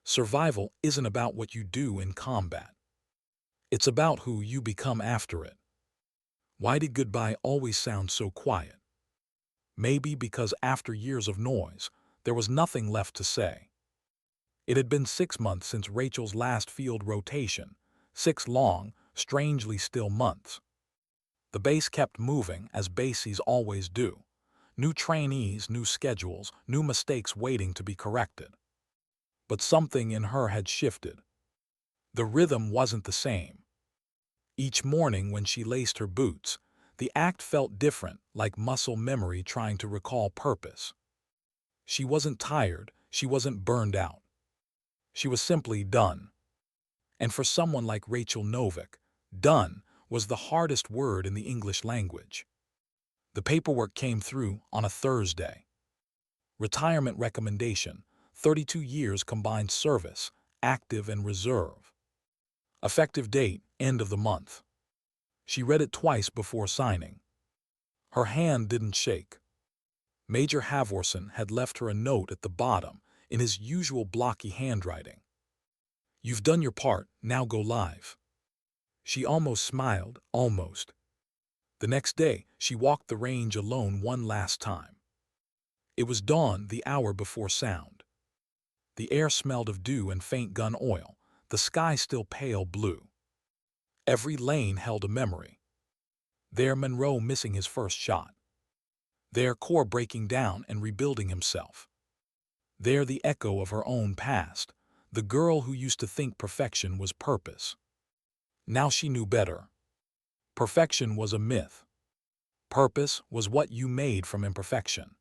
survival isn't about what you do in combat. It's about who you become after it. Why did goodbye always sound so quiet? Maybe because after years of noise, there was nothing left to say. It had been 6 months since Rachel's last field rotation, 6 long, strangely still months. The base kept moving, as bases always do. New trainees, new schedules, new mistakes waiting to be corrected. But something in her had shifted. The rhythm wasn't the same. Each morning when she laced her boots, the act felt different, like muscle memory trying to recall purpose. She wasn't tired, she wasn't burned out. She was simply done. And for someone like Rachel Novick, done was the hardest word in the English language. The paperwork came through on a Thursday. Retirement recommendation, 32 years combined service, active and reserve. Effective date, end of the month. She read it twice before signing. Her hand didn't shake. Major Halvorson had left her a note at the bottom in his usual blocky handwriting. "You've done your part, now go live." She almost smiled, almost. The next day, she walked the range alone one last time. It was dawn, the hour before sound. The air smelled of dew and faint gun oil, the sky still pale blue. Every lane held a memory. There Monroe missing his first shot. There Core breaking down and rebuilding himself. There the echo of her own past, the girl who used to think perfection was purpose. Now she knew better. Perfection was a myth. Purpose was what you made from imperfection.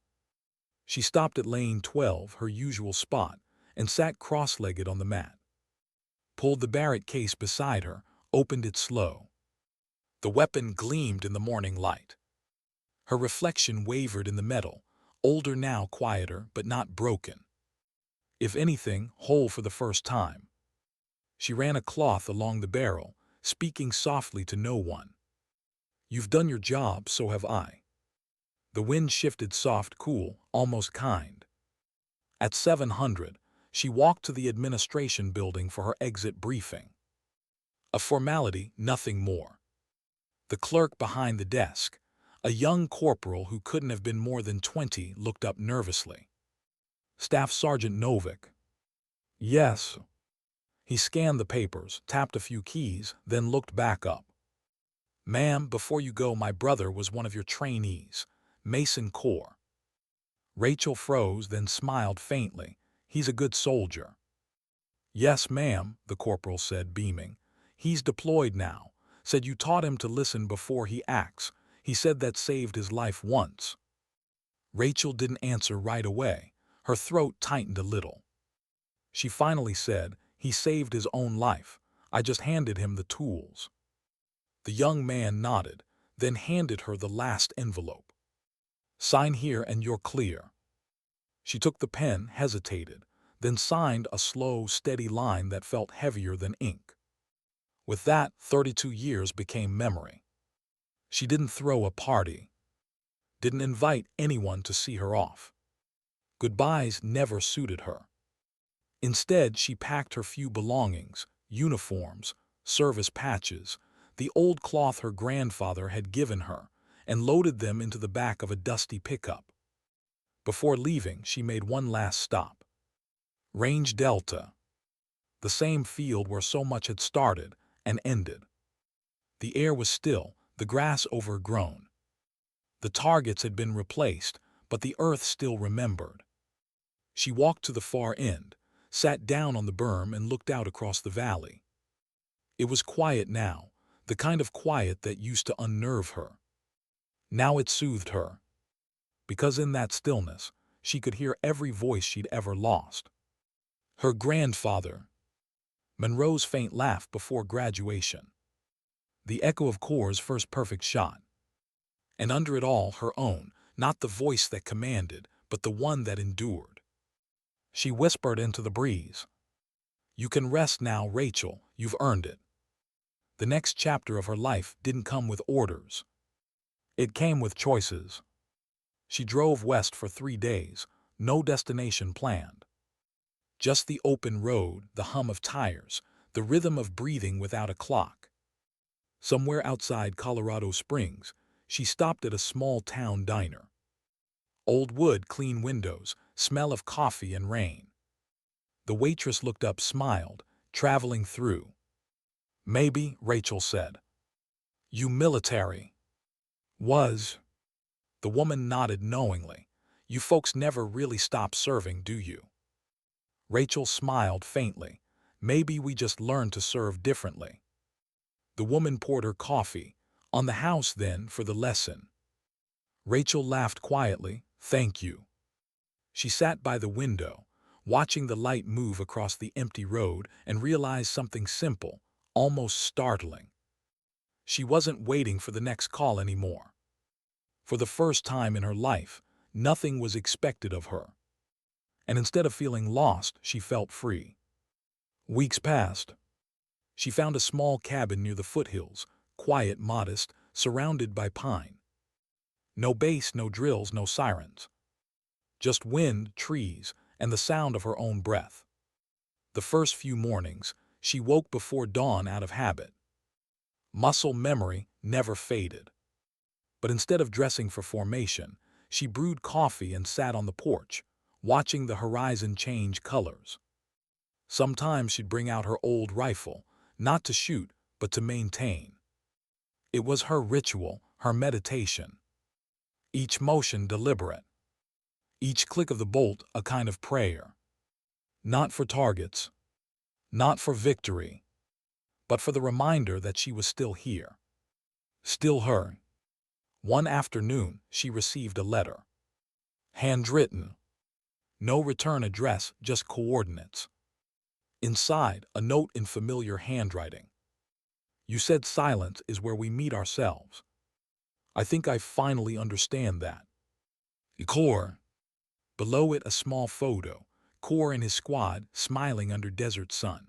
She stopped at lane 12, her usual spot, and sat cross-legged on the mat. Pulled the Barrett case beside her, opened it slow. The weapon gleamed in the morning light. Her reflection wavered in the metal, older now, quieter, but not broken. If anything, whole for the first time. She ran a cloth along the barrel, speaking softly to no one. "You've done your job, so have I." The wind shifted soft, cool, almost kind. At 700, she walked to the administration building for her exit briefing. A formality, nothing more. The clerk behind the desk, a young corporal who couldn't have been more than 20, looked up nervously. "Staff Sergeant Novick." "Yes." He scanned the papers, tapped a few keys, then looked back up. "Ma'am, before you go, my brother was one of your trainees, Mason Corps." Rachel froze, then smiled faintly. "He's a good soldier." "Yes, ma'am," the corporal said, beaming. "He's deployed now. Said you taught him to listen before he acts. He said that saved his life once." Rachel didn't answer right away. Her throat tightened a little. She finally said, "He saved his own life. I just handed him the tools." The young man nodded, then handed her the last envelope. "Sign here and you're clear." She took the pen, hesitated, then signed a slow, steady line that felt heavier than ink. With that, 32 years became memory. She didn't throw a party. Didn't invite anyone to see her off. Goodbyes never suited her. Instead, she packed her few belongings, uniforms, service patches, the old cloth her grandfather had given her, and loaded them into the back of a dusty pickup. Before leaving, she made one last stop. Range Delta. The same field where so much had started and ended. The air was still, the grass overgrown. The targets had been replaced, but the earth still remembered. She walked to the far end, sat down on the berm and looked out across the valley. It was quiet now, the kind of quiet that used to unnerve her. Now it soothed her. Because in that stillness, she could hear every voice she'd ever lost. Her grandfather. Monroe's faint laugh before graduation. The echo of Core's first perfect shot. And under it all, her own, not the voice that commanded, but the one that endured. She whispered into the breeze. "You can rest now, Rachel, you've earned it." The next chapter of her life didn't come with orders. It came with choices. She drove west for 3 days, no destination planned. Just the open road, the hum of tires, the rhythm of breathing without a clock. Somewhere outside Colorado Springs, she stopped at a small-town diner. Old wood, clean windows, smell of coffee and rain. The waitress looked up, smiled, "Traveling through." Maybe, Rachel said. You military. Was. The woman nodded knowingly. You folks never really stop serving, do you? Rachel smiled faintly. Maybe we just learned to serve differently. The woman poured her coffee. On the house, then, for the lesson. Rachel laughed quietly. Thank you. She sat by the window, watching the light move across the empty road, and realized something simple, almost startling. She wasn't waiting for the next call anymore. For the first time in her life, nothing was expected of her. And instead of feeling lost, she felt free. Weeks passed. She found a small cabin near the foothills, quiet, modest, surrounded by pine. No bass, no drills, no sirens. Just wind, trees, and the sound of her own breath. The first few mornings, she woke before dawn out of habit. Muscle memory never faded. But instead of dressing for formation, she brewed coffee and sat on the porch, watching the horizon change colors. Sometimes she'd bring out her old rifle, not to shoot, but to maintain. It was her ritual, her meditation. Each motion deliberate. Each click of the bolt a kind of prayer. Not for targets, not for victory, but for the reminder that she was still here. Still her. One afternoon, she received a letter. Handwritten. No return address, just coordinates. Inside, a note in familiar handwriting. You said silence is where we meet ourselves. I think I finally understand that. Core. Below it, a small photo. Core and his squad smiling under desert sun.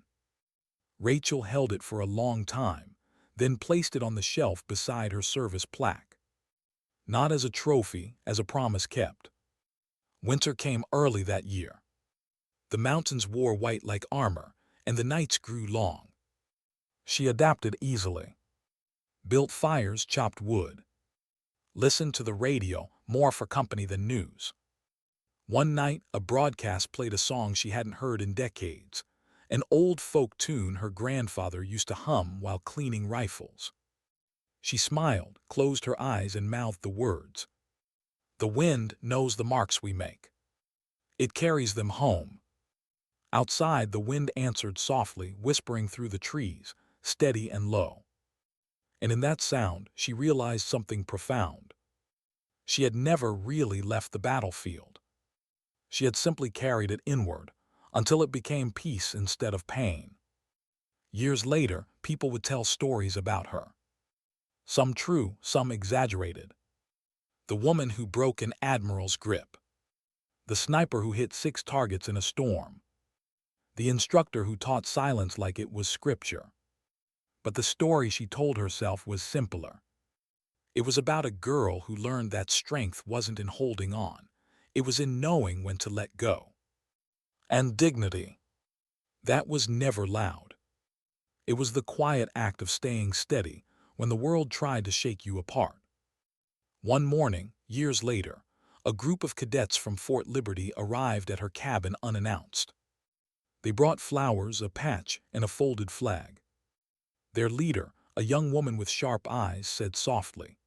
Rachel held it for a long time, then placed it on the shelf beside her service plaque. Not as a trophy, as a promise kept. Winter came early that year. The mountains wore white like armor, and the nights grew long. She adapted easily. Built fires, chopped wood. Listened to the radio, more for company than news. One night, a broadcast played a song she hadn't heard in decades, an old folk tune her grandfather used to hum while cleaning rifles. She smiled, closed her eyes, and mouthed the words. The wind knows the marks we make. It carries them home. Outside, the wind answered softly, whispering through the trees, steady and low. And in that sound, she realized something profound. She had never really left the battlefield. She had simply carried it inward, until it became peace instead of pain. Years later, people would tell stories about her. Some true, some exaggerated. The woman who broke an admiral's grip. The sniper who hit 6 targets in a storm. The instructor who taught silence like it was scripture. But the story she told herself was simpler. It was about a girl who learned that strength wasn't in holding on. It was in knowing when to let go. And dignity. That was never loud. It was the quiet act of staying steady when the world tried to shake you apart. One morning, years later, a group of cadets from Fort Liberty arrived at her cabin unannounced. They brought flowers, a patch, and a folded flag. Their leader, a young woman with sharp eyes, said softly,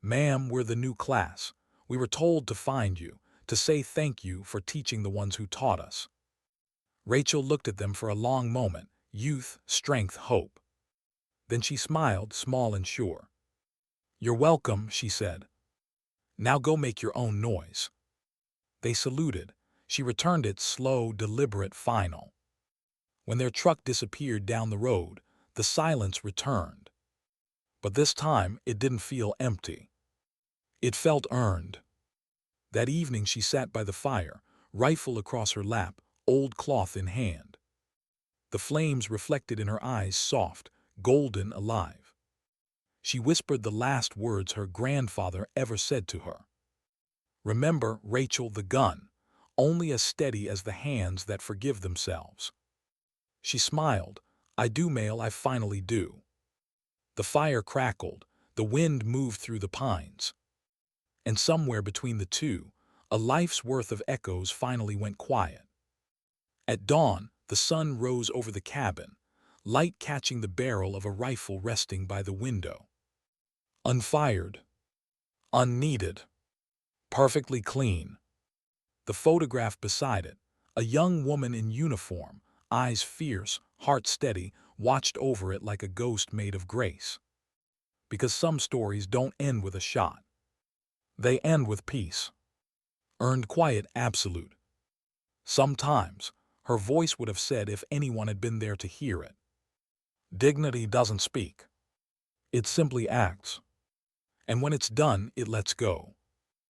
"Ma'am, we're the new class. We were told to find you, to say thank you for teaching the ones who taught us." Rachel looked at them for a long moment, youth, strength, hope. Then she smiled, small and sure. "You're welcome," she said. "Now go make your own noise." They saluted. She returned it, slow, deliberate, final. When their truck disappeared down the road, the silence returned. But this time, it didn't feel empty. It felt earned. That evening she sat by the fire, rifle across her lap, old cloth in hand. The flames reflected in her eyes, soft, golden, alive. She whispered the last words her grandfather ever said to her. "Remember, Rachel, the gun, only as steady as the hands that forgive themselves." She smiled. "I do, Mail, I finally do." The fire crackled, the wind moved through the pines. And somewhere between the two, a life's worth of echoes finally went quiet. At dawn, the sun rose over the cabin, light catching the barrel of a rifle resting by the window. Unfired. Unneeded. Perfectly clean. The photograph beside it, a young woman in uniform, eyes fierce, heart steady, watched over it like a ghost made of grace. Because some stories don't end with a shot. They end with peace. Earned quiet absolute. Sometimes, her voice would have said if anyone had been there to hear it. Dignity doesn't speak. It simply acts. And when it's done, it lets go.